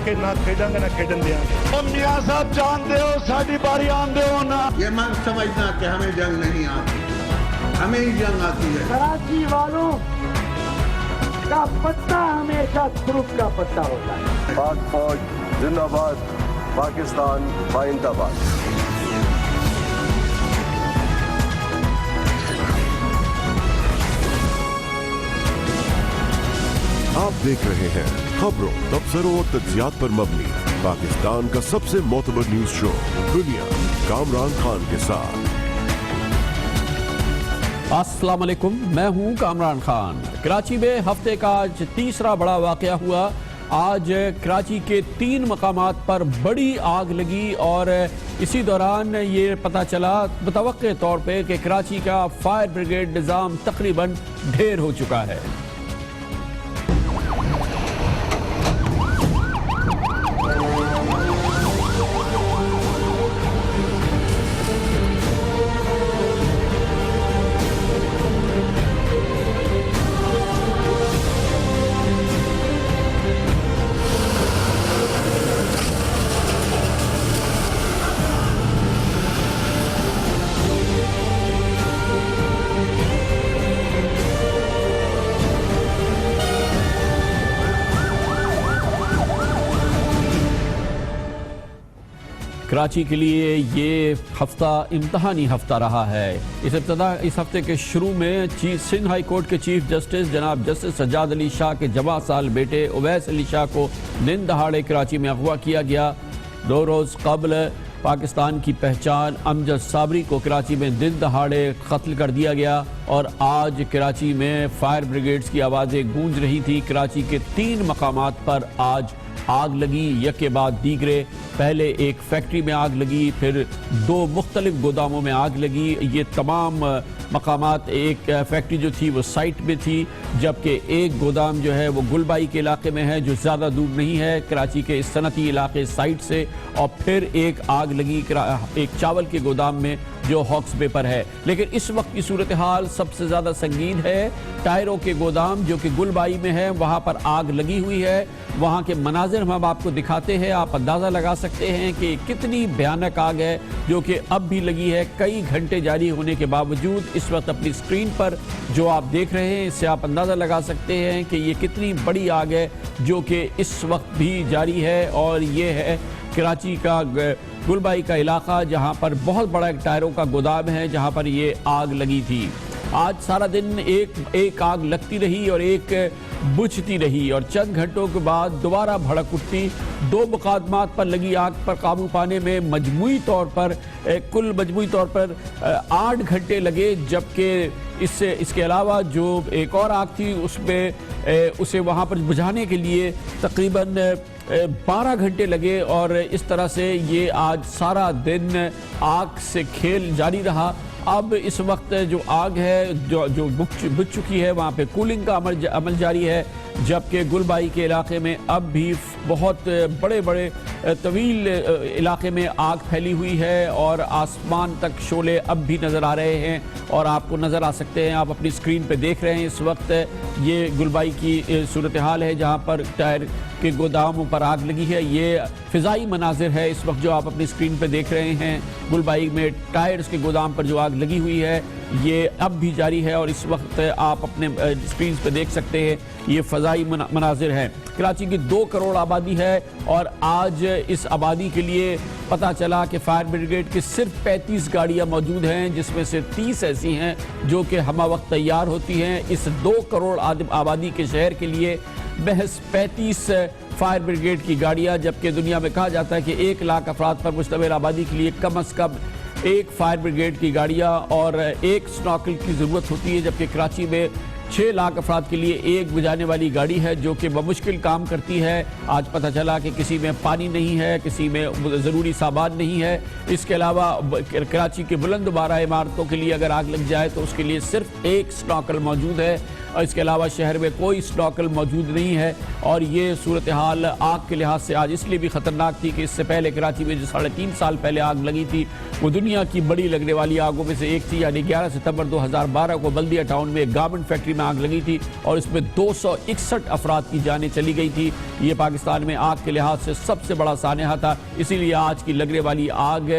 کہ نہ کھیڈاں گے نہ کھیڈن دیاں گے. تم میاں صاحب جانتے ہو ساڈی باری آندے ہو نا. یہ میں سمجھنا کہ ہمیں جنگ نہیں آتی, ہمیں ہی جنگ آتی ہے. کراچی والوں کا پتہ ہمیشہ ترک کا پتہ ہوتا ہے. پاک فوج زندہ باد, پاکستان بائندہ باد. آپ دیکھ رہے ہیں خبروں, تبصروں اور تجزیات پر مبنی پاکستان کا سب سے معتبر نیوز شو دنیا, کامران خان کے ساتھ. السلام علیکم, میں ہوں کامران خان. کراچی میں ہفتے کا آج تیسرا بڑا واقعہ ہوا. آج کراچی کے 3 مقامات پر بڑی آگ لگی اور اسی دوران یہ پتہ چلا متوقع طور پہ کہ کراچی کا فائر بریگیڈ نظام تقریباً ڈھیر ہو چکا ہے. کراچی کے لیے یہ ہفتہ امتحانی ہفتہ رہا ہے. اس ہفتے کے شروع میں سندھ ہائی کورٹ کے چیف جسٹس جناب جسٹس سجاد علی شاہ کے جواں سال بیٹے اویس علی شاہ کو دن دہاڑے کراچی میں اغوا کیا گیا. 2 روز قبل پاکستان کی پہچان امجد صابری کو کراچی میں دن دہاڑے قتل کر دیا گیا اور آج کراچی میں فائر بریگیڈز کی آوازیں گونج رہی تھی. کراچی کے 3 مقامات پر آج آگ لگی, یک کے بعد دیگرے. پہلے ایک فیکٹری میں آگ لگی, پھر 2 مختلف گوداموں میں آگ لگی. یہ تمام مقامات, ایک فیکٹری جو تھی وہ سائٹ میں تھی, جبکہ ایک گودام جو ہے وہ گلبائی کے علاقے میں ہے جو زیادہ دور نہیں ہے کراچی کے اس صنعتی علاقے سائٹ سے. اور پھر ایک آگ لگی ایک چاول کے گودام میں جو ہاکس بے پر ہے. لیکن اس وقت کی صورتحال سب سے زیادہ سنگین ہے. ٹائروں کے گودام جو کہ گلبائی میں ہے وہاں پر آگ لگی ہوئی ہے. وہاں کے مناظر ہم آپ کو دکھاتے ہیں, آپ اندازہ لگا سکتے ہیں کہ کتنی بھیانک آگ ہے جو کہ اب بھی لگی ہے کئی گھنٹے جاری ہونے کے باوجود. اس وقت اپنی سکرین پر جو آپ دیکھ رہے ہیں اس سے آپ اندازہ لگا سکتے ہیں کہ یہ کتنی بڑی آگ ہے جو کہ اس وقت بھی جاری ہے. اور یہ ہے کراچی کا گلبائی کا علاقہ جہاں پر بہت بڑا ایک ٹائروں کا گودام ہے جہاں پر یہ آگ لگی تھی. آج سارا دن ایک آگ لگتی رہی اور ایک بجھتی رہی اور چند گھنٹوں کے بعد دوبارہ بھڑک اٹھتی. 2 مقامات پر لگی آگ پر قابو پانے میں مجموعی طور پر 8 گھنٹے لگے, جبکہ اس کے علاوہ جو ایک اور آگ تھی اسے وہاں پر بجھانے کے لیے تقریباً 12 گھنٹے لگے. اور اس طرح سے یہ آج سارا دن آگ سے کھیل جاری رہا. اب اس وقت جو آگ ہے جو بجھ چکی ہے وہاں پہ کولنگ کا عمل جاری ہے, جبکہ گلبائی کے علاقے میں اب بھی بہت بڑے طویل علاقے میں آگ پھیلی ہوئی ہے اور آسمان تک شعلے اب بھی نظر آ رہے ہیں. اور آپ کو نظر آ سکتے ہیں, آپ اپنی سکرین پہ دیکھ رہے ہیں اس وقت یہ گلبائی کی صورتحال ہے جہاں پر ٹائر کے گوداموں پر آگ لگی ہے. یہ فضائی مناظر ہے اس وقت جو آپ اپنی سکرین پہ دیکھ رہے ہیں. گلبائی میں ٹائرز کے گودام پر جو آگ لگی ہوئی ہے یہ اب بھی جاری ہے اور اس وقت آپ اپنے سکرین پہ دیکھ سکتے ہیں یہ فضائی مناظر ہیں. کراچی کی 2 کروڑ آبادی ہے اور آج اس آبادی کے لیے پتہ چلا کہ فائر بریگیڈ کی صرف 35 گاڑیاں موجود ہیں, جس میں سے 30 ایسی ہیں جو کہ ہمہ وقت تیار ہوتی ہیں. اس 2 کروڑ آبادی کے شہر کے لیے محض 35 فائر بریگیڈ کی گاڑیاں, جبکہ دنیا میں کہا جاتا ہے کہ 1 لاکھ افراد پر مشتمل آبادی کے لیے کم از کم 1 فائر بریگیڈ کی گاڑیاں اور 1 سناکل کی ضرورت ہوتی ہے, جبکہ کراچی میں 6 لاکھ افراد کے لیے 1 بجھانے والی گاڑی ہے جو کہ بمشکل کام کرتی ہے. آج پتہ چلا کہ کسی میں پانی نہیں ہے, کسی میں ضروری سامان نہیں ہے. اس کے علاوہ کراچی کے بلند و بالا عمارتوں کے لیے اگر آگ لگ جائے تو اس کے لیے صرف 1 سناکل موجود ہے. اور اس کے علاوہ شہر میں کوئی سنوکل موجود نہیں ہے، اور یہ صورتحال آگ کے لحاظ سے آج اس لیے بھی خطرناک تھی کہ اس سے پہلے کراچی میں جو 3.5 سال پہلے آگ لگی تھی وہ دنیا کی بڑی لگنے والی آگوں میں سے ایک تھی، یعنی 11 ستمبر 2012 کو بلدیہ ٹاؤن میں ایک گارمنٹ فیکٹری میں آگ لگی تھی اور اس میں 261 افراد کی جانیں چلی گئی تھی۔ یہ پاکستان میں آگ کے لحاظ سے سب سے بڑا سانحہ تھا، اسی لیے آج کی لگنے والی آگ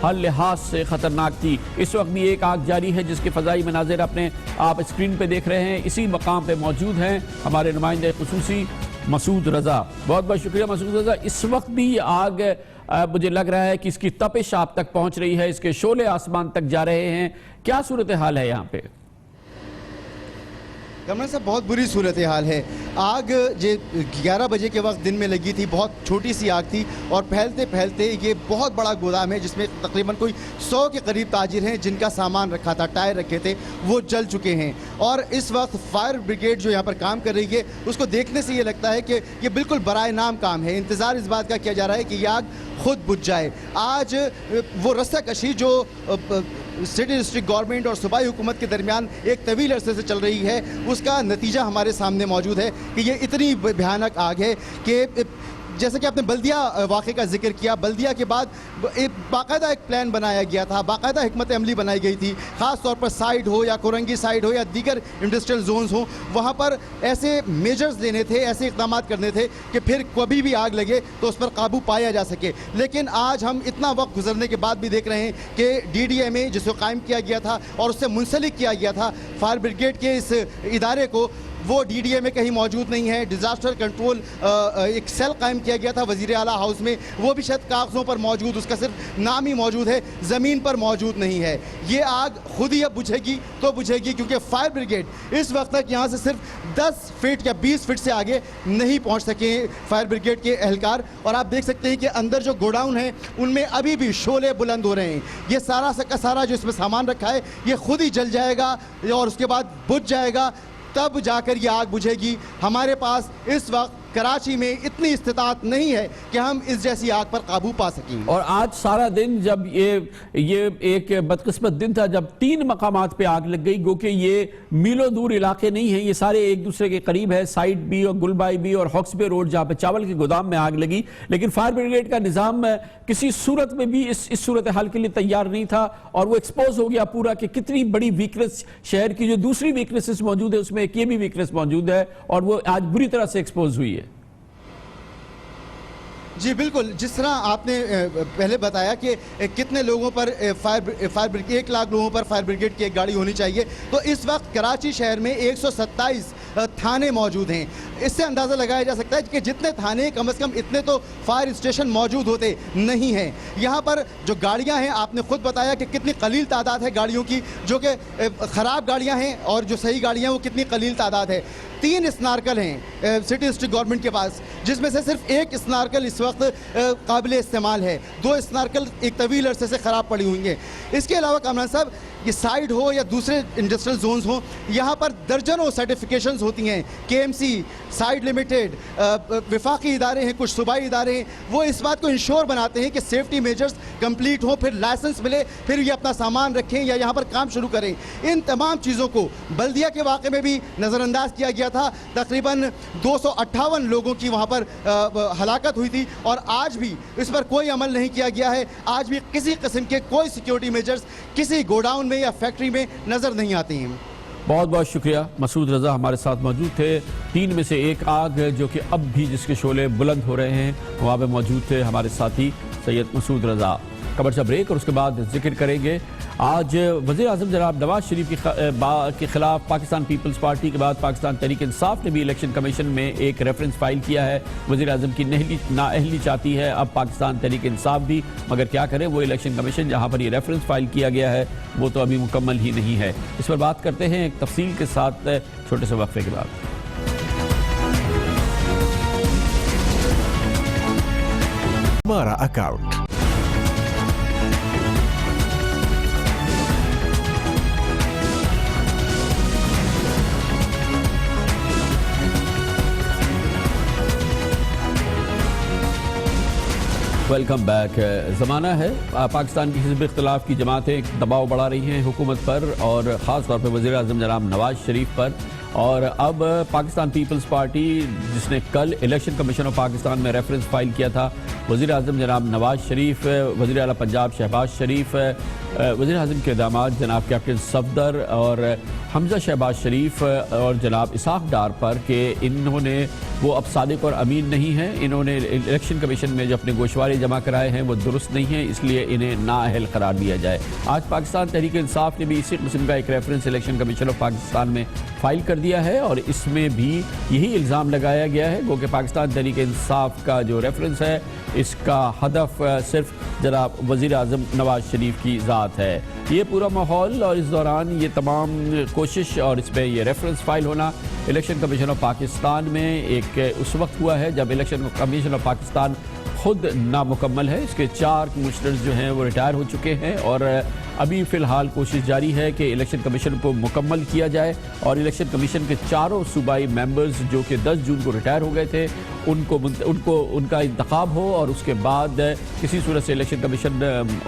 ہر لحاظ سے خطرناک تھی۔ اس وقت بھی ایک آگ جاری ہے جس کے فضائی مناظر اپنے آپ اسکرین پہ دیکھ رہے ہیں۔ اسی مقام پہ موجود ہیں ہمارے نمائندے خصوصی مسعود رضا۔ بہت بہت شکریہ مسعود رضا۔ اس وقت بھی یہ آگ مجھے لگ رہا ہے کہ اس کی تپش آپ تک پہنچ رہی ہے، اس کے شعلے آسمان تک جا رہے ہیں، کیا صورتحال ہے یہاں پہ؟ کمران صاحب بہت بری صورتحال ہے۔ آگ 11 بجے کے وقت دن میں لگی تھی، بہت چھوٹی سی آگ تھی اور پھیلتے پھیلتے یہ بہت بڑا گودام ہے جس میں تقریباً کوئی 100 کے قریب تاجر ہیں جن کا سامان رکھا تھا، ٹائر رکھے تھے، وہ جل چکے ہیں۔ اور اس وقت فائر بریگیڈ جو یہاں پر کام کر رہی ہے اس کو دیکھنے سے یہ لگتا ہے کہ یہ بالکل برائے نام کام ہے۔ انتظار اس بات کا کیا جا رہا ہے کہ یہ آگ خود بجھ جائے۔ آج وہ رسہ کشی جو سٹی ڈسٹرکٹ گورنمنٹ اور صوبائی حکومت کے درمیان ایک طویل عرصے سے چل رہی ہے، اس کا نتیجہ ہمارے سامنے موجود ہے کہ یہ اتنی بھیانک آگ ہے کہ جیسے کہ آپ نے بلدیہ واقعے کا ذکر کیا، بلدیہ کے بعد باقاعدہ ایک پلان بنایا گیا تھا، باقاعدہ حکمت عملی بنائی گئی تھی، خاص طور پر سائیڈ ہو یا کورنگی سائیڈ ہو یا دیگر انڈسٹریل زونز ہوں، وہاں پر ایسے میجرز لینے تھے، ایسے اقدامات کرنے تھے کہ پھر کبھی بھی آگ لگے تو اس پر قابو پایا جا سکے۔ لیکن آج ہم اتنا وقت گزرنے کے بعد بھی دیکھ رہے ہیں کہ DDMA جس کو قائم کیا گیا تھا اور اس سے منسلک کیا گیا تھا فائر بریگیڈ کے اس ادارے کو، وہ DDMA کہیں موجود نہیں ہے۔ ڈیزاسٹر کنٹرول ایک سیل قائم کیا گیا تھا وزیر اعلیٰ ہاؤس میں، وہ بھی شاید کاغذوں پر موجود، اس کا صرف نام ہی موجود ہے، زمین پر موجود نہیں ہے۔ یہ آگ خود ہی اب بجھے گی تو بجھے گی کیونکہ فائر بریگیڈ اس وقت تک یہاں سے صرف 10 فٹ یا 20 فٹ سے آگے نہیں پہنچ سکے فائر بریگیڈ کے اہلکار۔ اور آپ دیکھ سکتے ہیں کہ اندر جو گوڈاؤن ہیں ان میں ابھی بھی شعلے بلند ہو رہے ہیں۔ یہ سارا کا سارا جو اس میں سامان رکھا ہے یہ خود ہی جل جائے گا اور اس کے بعد بجھ جائے گا، تب جا کر یہ آگ بجھے گی۔ ہمارے پاس اس وقت کراچی میں اتنی استطاعت نہیں ہے کہ ہم اس جیسی آگ پر قابو پا سکیں۔ اور آج سارا دن جب یہ ایک بدقسمت دن تھا جب 3 مقامات پہ آگ لگ گئی، گو کہ یہ میلوں دور علاقے نہیں ہیں، یہ سارے ایک دوسرے کے قریب ہے، سائٹ بھی اور گلبائی بھی اور ہاکس بے روڈ جہاں پہ چاول کے گودام میں آگ لگی، لیکن فائر بریگیڈ کا نظام کسی صورت میں بھی اس صورتحال کے لیے تیار نہیں تھا اور وہ ایکسپوز ہو گیا پورا کہ کتنی بڑی ویکنس شہر کی جو دوسری ویکنسز موجود ہے اس میں ایک یہ بھی ویکنس موجود ہے اور وہ آج بری طرح سے ایکسپوز ہوئی ہے۔ جی بالکل، جس طرح آپ نے پہلے بتایا کہ کتنے لوگوں پر فائر بریگیڈ 1 لاکھ لوگوں پر فائر بریگیڈ کی ایک گاڑی ہونی چاہیے، تو اس وقت کراچی شہر میں 127 تھانے موجود ہیں۔ اس سے اندازہ لگایا جا سکتا ہے کہ جتنے تھانے کم از کم اتنے تو فائر اسٹیشن موجود ہوتے نہیں ہیں۔ یہاں پر جو گاڑیاں ہیں آپ نے خود بتایا کہ کتنی قلیل تعداد ہے گاڑیوں کی، جو کہ خراب گاڑیاں ہیں، اور جو صحیح گاڑیاں ہیں وہ کتنی قلیل تعداد ہے۔ 3 اسنارکل ہیں سٹی ڈسٹرکٹ گورنمنٹ کے پاس، جس میں سے صرف 1 اسنارکل اس وقت قابل استعمال ہے، 2 اسنارکل ایک طویل عرصے سے خراب پڑی ہوئی ہیں۔ اس کے علاوہ کامران صاحب یہ سائیڈ ہو یا دوسرے انڈسٹریل زونز ہوں، یہاں پر درجنوں سرٹیفیکیشنز ہوتی ہیں، KMC، سائیڈ لمیٹڈ، وفاقی ادارے ہیں، کچھ صوبائی ادارے ہیں، وہ اس بات کو انشور بناتے ہیں کہ سیفٹی میجرز کمپلیٹ ہوں، پھر لائسنس ملے، پھر یہ اپنا سامان رکھیں یا یہاں پر کام شروع کریں۔ ان تمام چیزوں کو بلدیہ کے واقعے میں بھی نظر انداز کیا گیا تھا، تقریباً 258 لوگوں کی وہاں پر ہلاکت ہوئی تھی اور آج بھی اس پر کوئی عمل نہیں کیا گیا ہے۔ آج بھی کسی قسم کے کوئی سیکیورٹی میجرز کسی گوڈاؤن میں یا فیکٹری میں نظر نہیں آتے ہیں۔ بہت بہت شکریہ مسعود رضا ہمارے ساتھ موجود تھے۔ 3 میں سے ایک آگ جو کہ اب بھی جس کے شعلے بلند ہو رہے ہیں وہاں پہ موجود تھے ہمارے ساتھی سید مسعود رضا۔ کمرشا بریک اور اس کے بعد ذکر کریں گے آج وزیر اعظم جناب نواز شریف کے خلاف پاکستان پیپلز پارٹی کے بعد پاکستان تحریک انصاف نے بھی الیکشن کمیشن میں ایک ریفرنس فائل کیا ہے۔ وزیر اعظم کی نااہلی چاہتی ہے اب پاکستان تحریک انصاف بھی، مگر کیا کرے وہ الیکشن کمیشن جہاں پر یہ ریفرنس فائل کیا گیا ہے وہ تو ابھی مکمل ہی نہیں ہے۔ اس پر بات کرتے ہیں ایک تفصیل کے ساتھ چھوٹے سے وقفے کے بعد۔ ہمارا اکاؤنٹ ویلکم بیک۔ زمانہ ہے پاکستان کی حزب اختلاف کی جماعتیں دباؤ بڑھا رہی ہیں حکومت پر اور خاص طور پہ وزیر اعظم جناب نواز شریف پر، اور اب پاکستان پیپلز پارٹی جس نے کل الیکشن کمیشن آف پاکستان میں ریفرنس فائل کیا تھا، وزیر اعظم جناب نواز شریف، وزیر اعلیٰ پنجاب شہباز شریف، وزیر اعظم کے داماد جناب کیپٹن صفدر اور حمزہ شہباز شریف اور جناب اسحاق ڈار پر کہ انہوں نے وہ اب صادق اور امین نہیں ہیں، انہوں نے الیکشن کمیشن میں جو اپنے گوشوارے جمع کرائے ہیں وہ درست نہیں ہیں، اس لیے انہیں نااہل قرار دیا جائے۔ آج پاکستان تحریک انصاف نے بھی اسی قسم کا ایک reference election commission of Pakistan میں فائل کر دیا ہے اور اس میں بھی یہی الزام لگایا گیا ہے گو کہ پاکستان تحریک انصاف کا جو ریفرنس ہے اس کا ہدف صرف جناب وزیر اعظم نواز شریف کی ذات ہے۔ یہ پورا ماحول اور اس دوران یہ تمام کوشش اور اس میں یہ ریفرنس فائل ہونا الیکشن کمیشن آف پاکستان میں ایک اس وقت ہوا ہے جب الیکشن کمیشن آف پاکستان خود نامکمل ہے۔ اس کے 4 کمشنرز جو ہیں وہ ریٹائر ہو چکے ہیں اور ابھی فی الحال کوشش جاری ہے کہ الیکشن کمیشن کو مکمل کیا جائے اور الیکشن کمیشن کے 4 صوبائی ممبرز جو کہ 10 جون کو ریٹائر ہو گئے تھے ان کا انتخاب ہو اور اس کے بعد کسی صورت سے الیکشن کمیشن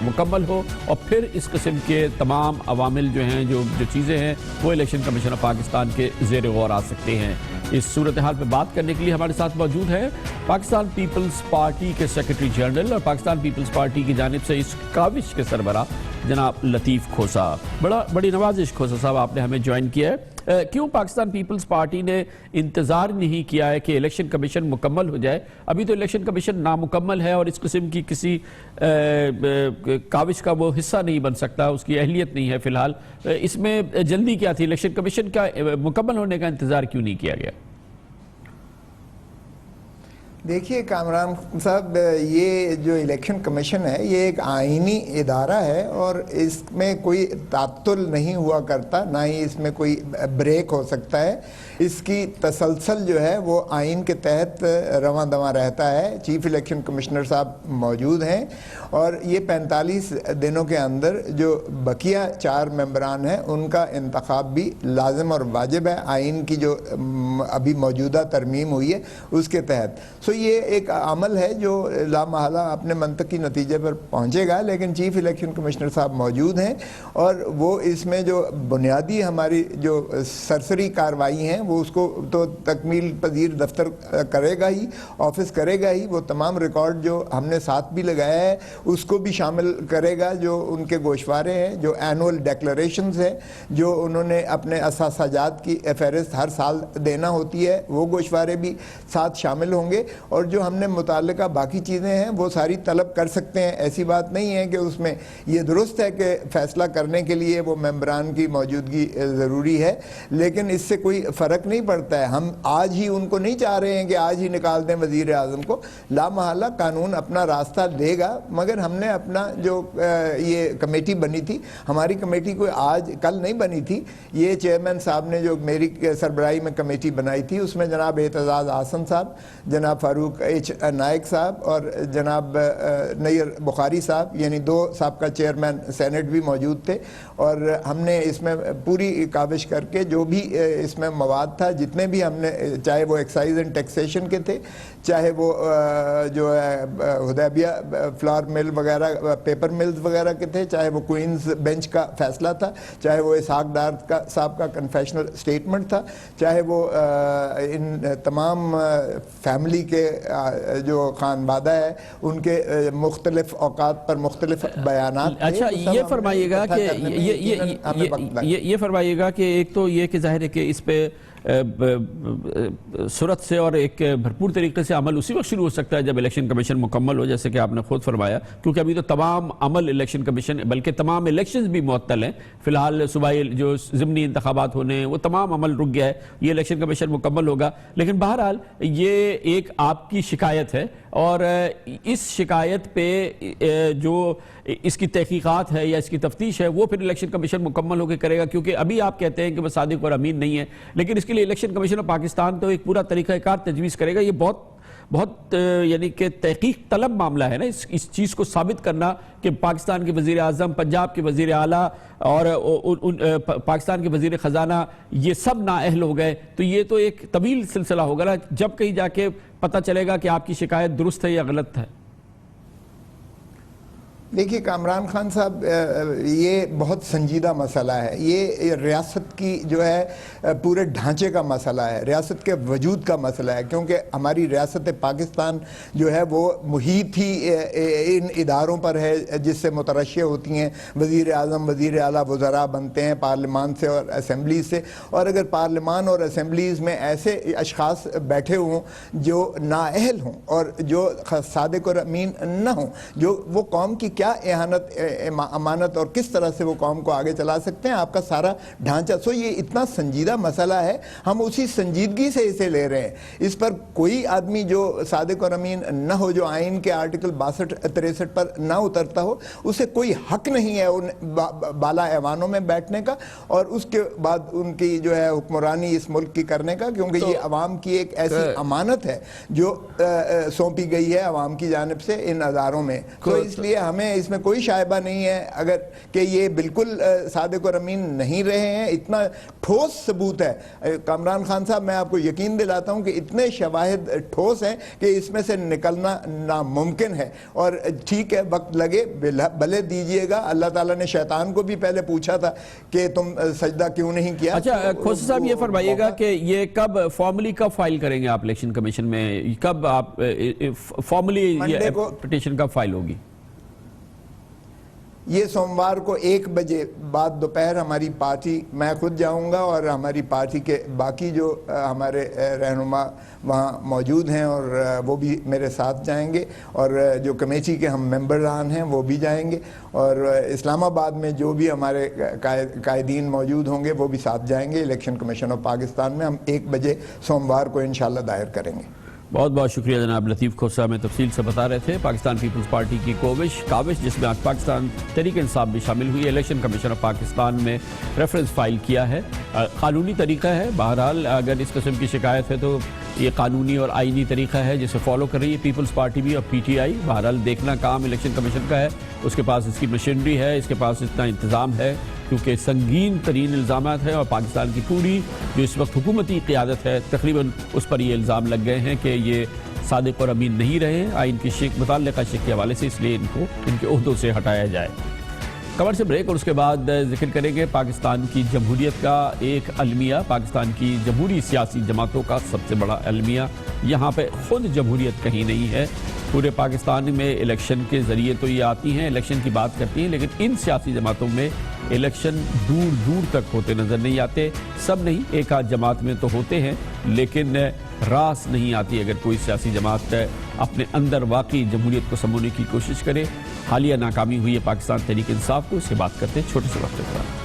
مکمل ہو اور پھر اس قسم کے تمام عوامل جو ہیں جو چیزیں ہیں وہ الیکشن کمیشن آف پاکستان کے زیر غور آ سکتے ہیں۔ اس صورتحال پہ بات کرنے کے لیے ہمارے ساتھ موجود ہے پاکستان پیپلز پارٹی کے سیکرٹری جنرل اور پاکستان پیپلز پارٹی کی جانب سے اس کاوش کے سربراہ جناب لطیف کھوسا۔ بڑی نوازش کھوسا صاحب آپ نے ہمیں جوائن کیا ہے۔ کیوں پاکستان پیپلز پارٹی نے انتظار نہیں کیا ہے کہ الیکشن کمیشن مکمل ہو جائے؟ ابھی تو الیکشن کمیشن نامکمل ہے اور اس قسم کی کسی کاوش کا وہ حصہ نہیں بن سکتا، اس کی اہلیت نہیں ہے فی الحال۔ اس میں جلدی کیا تھی؟ الیکشن کمیشن کا مکمل ہونے کا انتظار کیوں نہیں کیا گیا؟ دیکھیے کامران صاحب، یہ جو الیکشن کمیشن ہے یہ ایک آئینی ادارہ ہے اور اس میں کوئی تعطل نہیں ہوا کرتا، نہ ہی اس میں کوئی بریک ہو سکتا ہے۔ اس کی تسلسل جو ہے وہ آئین کے تحت رواں دواں رہتا ہے۔ چیف الیکشن کمشنر صاحب موجود ہیں اور یہ 45 دنوں کے اندر جو بقیہ 4 ممبران ہیں ان کا انتخاب بھی لازم اور واجب ہے آئین کی جو ابھی موجودہ ترمیم ہوئی ہے اس کے تحت۔ یہ ایک عمل ہے جو لامحالہ اپنے منطقی نتیجے پر پہنچے گا، لیکن چیف الیکشن کمشنر صاحب موجود ہیں اور وہ اس میں جو بنیادی ہماری جو سرسری کارروائی ہیں وہ اس کو تو تکمیل پذیر دفتر کرے گا ہی، آفس کرے گا ہی۔ وہ تمام ریکارڈ جو ہم نے ساتھ بھی لگایا ہے اس کو بھی شامل کرے گا، جو ان کے گوشوارے ہیں، جو اینول ڈیکلریشنز ہیں، جو انہوں نے اپنے اساساجات کی فہرست ہر سال دینا ہوتی ہے، وہ گوشوارے بھی ساتھ شامل ہوں گے اور جو ہم نے متعلقہ باقی چیزیں ہیں وہ ساری طلب کر سکتے ہیں۔ ایسی بات نہیں ہے کہ اس میں یہ درست ہے کہ فیصلہ کرنے کے لیے وہ ممبران کی موجودگی ضروری ہے، لیکن اس سے کوئی فرق نہیں پڑتا ہے۔ ہم آج ہی ان کو نہیں چاہ رہے ہیں کہ آج ہی نکال دیں وزیر اعظم کو، لامحالہ قانون اپنا راستہ دے گا، مگر ہم نے اپنا جو یہ کمیٹی بنی تھی، ہماری کمیٹی کوئی آج کل نہیں بنی تھی، یہ چیئرمین صاحب نے جو میری سربراہی میں کمیٹی بنائی تھی اس میں جناب اعتزاز احسن صاحب، جناب فاروق ایچ نائک صاحب اور جناب نیر بخاری صاحب، یعنی 2 سابقہ چیئرمین سینٹ بھی موجود تھے، اور ہم نے اس میں پوری کاوش کر کے جو بھی اس میں مواد تھا، جتنے بھی ہم نے، چاہے وہ ایکسائز اینڈ ٹیکسیشن کے تھے، چاہے وہ جو ہے حدیبیہ فلاور مل وغیرہ، پیپر ملز وغیرہ کے تھے، چاہے وہ کوئنز بینچ کا فیصلہ تھا، چاہے وہ اسحاق ڈار صاحب کا کنفیشنل سٹیٹمنٹ تھا، چاہے وہ ان تمام فیملی کے جو خانوادہ ہے ان کے مختلف اوقات پر مختلف بیانات۔ اچھا یہ فرمائیے گا کہ یہ فرمائیے گا کہ ایک تو یہ کہ ظاہر ہے کہ اس پہ صورت سے اور ایک بھرپور طریقے سے عمل اسی وقت شروع ہو سکتا ہے جب الیکشن کمیشن مکمل ہو، جیسے کہ آپ نے خود فرمایا، کیونکہ ابھی تو تمام عمل الیکشن کمیشن بلکہ تمام الیکشنز بھی معطل ہیں فی الحال، صوبائی جو ضمنی انتخابات ہونے ہیں وہ تمام عمل رک گیا ہے، یہ الیکشن کمیشن مکمل ہوگا۔ لیکن بہرحال یہ ایک آپ کی شکایت ہے اور اس شکایت پہ جو اس کی تحقیقات ہے یا اس کی تفتیش ہے وہ پھر الیکشن کمیشن مکمل ہو کے کرے گا، کیونکہ ابھی آپ کہتے ہیں کہ وہ صادق اور امین نہیں ہے، لیکن اس کے لیے الیکشن کمیشن آف پاکستان تو ایک پورا طریقہ کار تجویز کرے گا۔ یہ بہت یعنی کہ تحقیق طلب معاملہ ہے نا، اس چیز کو ثابت کرنا کہ پاکستان کے وزیر اعظم، پنجاب کے وزیر اعلیٰ اور پاکستان کے وزیر خزانہ یہ سب نااہل ہو گئے، تو یہ تو ایک طویل سلسلہ ہوگا نا، جب کہیں جا کے پتہ چلے گا کہ آپ کی شکایت درست ہے یا غلط ہے۔ دیکھیے کامران خان صاحب یہ بہت سنجیدہ مسئلہ ہے. یہ ریاست کی جو ہے پورے ڈھانچے کا مسئلہ ہے, ریاست کے وجود کا مسئلہ ہے, کیونکہ ہماری ریاست پاکستان جو ہے وہ محیط ہی ان اداروں پر ہے جس سے مترشح ہوتی ہیں وزیر اعظم, وزیر اعلیٰ, وزراء بنتے ہیں پارلیمان سے اور اسمبلیز سے. اور اگر پارلیمان اور اسمبلیز میں ایسے اشخاص بیٹھے ہوں جو نااہل ہوں اور جو صادق اور امین نہ ہوں, جو وہ قوم کی کیا اہانت امانت اور کس طرح سے وہ قوم کو آگے چلا سکتے ہیں, آپ کا سارا ڈھانچہ. سو یہ اتنا سنجیدہ مسئلہ ہے, ہم اسی سنجیدگی سے اسے لے رہے ہیں. اس پر کوئی آدمی جو صادق اور امین نہ ہو, جو آئین کے آرٹیکل 62-63 پر نہ اترتا ہو, اسے کوئی حق نہیں ہے ان بالا ایوانوں میں بیٹھنے کا اور اس کے بعد ان کی جو ہے حکمرانی اس ملک کی کرنے کا, کیونکہ یہ عوام کی ایک ایسی امانت ہے جو سونپی گئی ہے عوام کی جانب سے ان اداروں میں. تو اس لیے ہمیں اس میں کوئی شائبہ نہیں ہے اگر کہ یہ بالکل صادق اور امین نہیں رہے ہیں. اتنا ٹھوس ثبوت ہے کامران خان صاحب, میں آپ کو یقین دلاتا ہوں کہ اتنے شواہد ٹھوس ہیں کہ اس میں سے نکلنا ناممکن ہے. اور ٹھیک ہے وقت لگے بھلے دیجئے گا, اللہ تعالیٰ نے شیطان کو بھی پہلے پوچھا تھا کہ تم سجدہ کیوں نہیں کیا. اچھا کھوسا صاحب یہ فرمائیے گا کہ یہ کب فارملی کب فائل کریں گے آپ الیکشن کمیشن میں, کب آپ فارملی یہ پٹیشن کب فائل ہوگی؟ یہ سوموار کو 1 بجے بعد دوپہر ہماری پارٹی, میں خود جاؤں گا اور ہماری پارٹی کے باقی جو ہمارے رہنما وہاں موجود ہیں اور وہ بھی میرے ساتھ جائیں گے, اور جو کمیٹی کے ہم ممبران ہیں وہ بھی جائیں گے, اور اسلام آباد میں جو بھی ہمارے قائدین موجود ہوں گے وہ بھی ساتھ جائیں گے. الیکشن کمیشن آف پاکستان میں ہم 1 بجے سوموار کو انشاءاللہ دائر کریں گے. بہت بہت شکریہ جناب لطیف کھوسا, میں تفصیل سے بتا رہے تھے. پاکستان پیپلز پارٹی کی کاوش جس میں آج پاکستان تحریک انصاف بھی شامل ہوئی, الیکشن کمیشن آف پاکستان میں ریفرنس فائل کیا ہے. قانونی طریقہ ہے, بہرحال اگر اس قسم کی شکایت ہے تو یہ قانونی اور آئینی طریقہ ہے جسے فالو کر رہی ہے پیپلز پارٹی بھی اور پی ٹی آئی. بہرحال دیکھنا کام الیکشن کمیشن کا ہے, اس کے پاس اس کی مشینری ہے, اس کے پاس اتنا انتظام ہے, کیونکہ سنگین ترین الزامات ہیں اور پاکستان کی پوری جو اس وقت حکومتی قیادت ہے تقریباً اس پر یہ الزام لگ گئے ہیں کہ یہ صادق اور امین نہیں رہے آئین کی متعلقہ شک کے حوالے سے, اس لیے ان کو ان کے عہدوں سے ہٹایا جائے. خبر سے بریک اور اس کے بعد ذکر کریں گے پاکستان کی جمہوریت کا ایک المیہ, پاکستان کی جمہوری سیاسی جماعتوں کا سب سے بڑا المیہ. یہاں پہ خود جمہوریت کہیں نہیں ہے. پورے پاکستان میں الیکشن کے ذریعے تو یہ آتی ہیں, الیکشن کی بات کرتی ہیں, لیکن ان سیاسی جماعتوں میں الیکشن دور دور تک ہوتے نظر نہیں آتے. سب نہیں, ایک آدھ جماعت میں تو ہوتے ہیں, لیکن راس نہیں آتی اگر کوئی سیاسی جماعت اپنے اندر واقعی جمہوریت کو سمجھنے کی کوشش کرے. حالیہ ناکامی ہوئی ہے پاکستان تحریک انصاف کو, اس سے بات کرتے ہیں چھوٹے سے وقت کے بعد.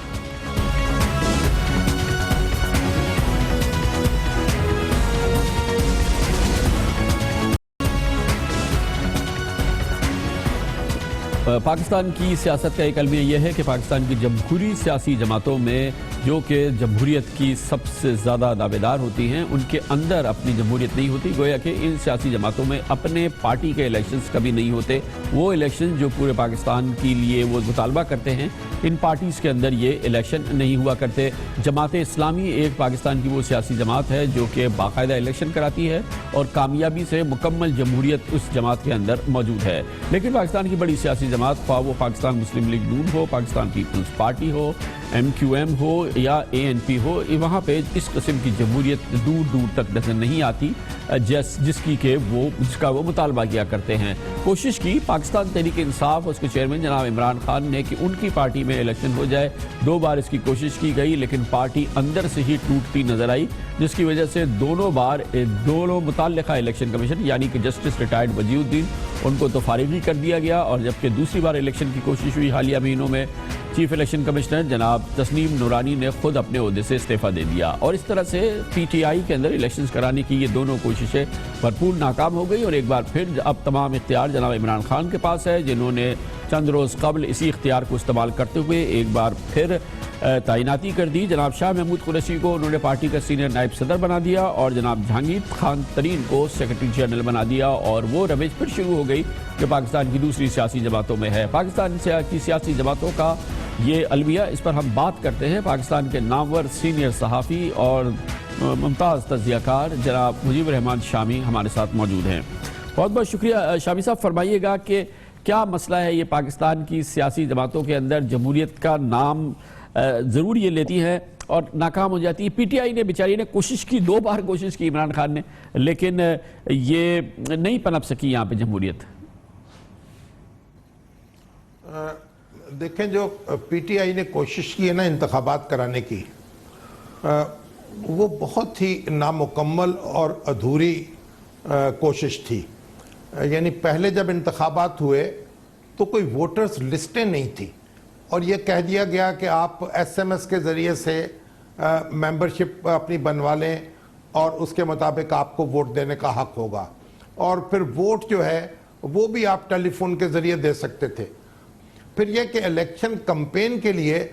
پاکستان کی سیاست کا ایک المیہ یہ ہے کہ پاکستان کی جمہوری سیاسی جماعتوں میں جو کہ جمہوریت کی سب سے زیادہ دعویدار ہوتی ہیں, ان کے اندر اپنی جمہوریت نہیں ہوتی. گویا کہ ان سیاسی جماعتوں میں اپنے پارٹی کے الیکشنز کبھی نہیں ہوتے. وہ الیکشن جو پورے پاکستان کے لیے وہ مطالبہ کرتے ہیں, ان پارٹیز کے اندر یہ الیکشن نہیں ہوا کرتے. جماعت اسلامی ایک پاکستان کی وہ سیاسی جماعت ہے جو کہ باقاعدہ الیکشن کراتی ہے اور کامیابی سے مکمل جمہوریت اس جماعت کے اندر موجود ہے. لیکن پاکستان کی بڑی سیاسی جماعت, خواہ وہ پاکستان مسلم لیگ نون ہو, پاکستان پیپلز پارٹی ہو, MQM ہو یا ANP ہو, وہاں پہ اس قسم کی جمہوریت دور دور تک نظر نہیں آتی جس کا وہ مطالبہ کیا کرتے ہیں. کوشش کی پاکستان تحریک انصاف اس کے چیئرمین جناب عمران خان نے کہ ان کی پارٹی میں الیکشن ہو جائے. 2 بار اس کی کوشش کی گئی لیکن پارٹی اندر سے ہی ٹوٹتی نظر آئی, جس کی وجہ سے دونوں متعلقہ الیکشن کمیشن یعنی کہ جسٹس ریٹائرڈ وجیہ الدین, ان کو تو فارغ ہی کر دیا گیا. اور جبکہ دوسری بار الیکشن کی کوشش ہوئی حالیہ مہینوں میں, چیف الیکشن کمشنر جناب تسنیم نورانی نے خود اپنے عہدے سے استعفیٰ دے دیا. اور اس طرح سے پی ٹی آئی کے اندر الیکشنز کرانے کی یہ دونوں کوششیں بھرپور ناکام ہو گئی. اور ایک بار پھر اب تمام اختیار جناب عمران خان کے پاس ہے, جنہوں نے چند روز قبل اسی اختیار کو استعمال کرتے ہوئے ایک بار پھر تعیناتی کر دی. جناب شاہ محمود قریشی کو انہوں نے پارٹی کا سینئر نائب صدر بنا دیا اور جناب جہانگیر خان ترین کو سیکرٹری جنرل بنا دیا. اور وہ روش پھر شروع ہو گئی جو پاکستان کی دوسری سیاسی جماعتوں میں ہے. پاکستان کی سیاسی جماعتوں کا یہ المیہ, اس پر ہم بات کرتے ہیں. پاکستان کے نامور سینئر صحافی اور ممتاز تجزیہ کار جناب مجیب الرحمان شامی ہمارے ساتھ موجود ہیں. بہت بہت شکریہ. شامی صاحب فرمائیے گا کہ کیا مسئلہ ہے یہ پاکستان کی سیاسی جماعتوں کے اندر جمہوریت کا نام ضرور یہ لیتی ہے اور ناکام ہو جاتی ہے؟ پی ٹی آئی نے بیچاری نے کوشش کی، 2 بار کوشش کی عمران خان نے، لیکن یہ نہیں پنپ سکی یہاں پہ جمہوریت. دیکھیں جو پی ٹی آئی نے کوشش کی ہے نا انتخابات کرانے کی، وہ بہت ہی نامکمل اور ادھوری کوشش تھی. یعنی پہلے جب انتخابات ہوئے تو کوئی ووٹرز لسٹیں نہیں تھی اور یہ کہہ دیا گیا کہ آپ ایس ایم ایس کے ذریعے سے ممبرشپ اپنی بنوا لیں اور اس کے مطابق آپ کو ووٹ دینے کا حق ہوگا، اور پھر ووٹ جو ہے وہ بھی آپ ٹیلی فون کے ذریعے دے سکتے تھے. پھر یہ کہ الیکشن کمپین کے لیے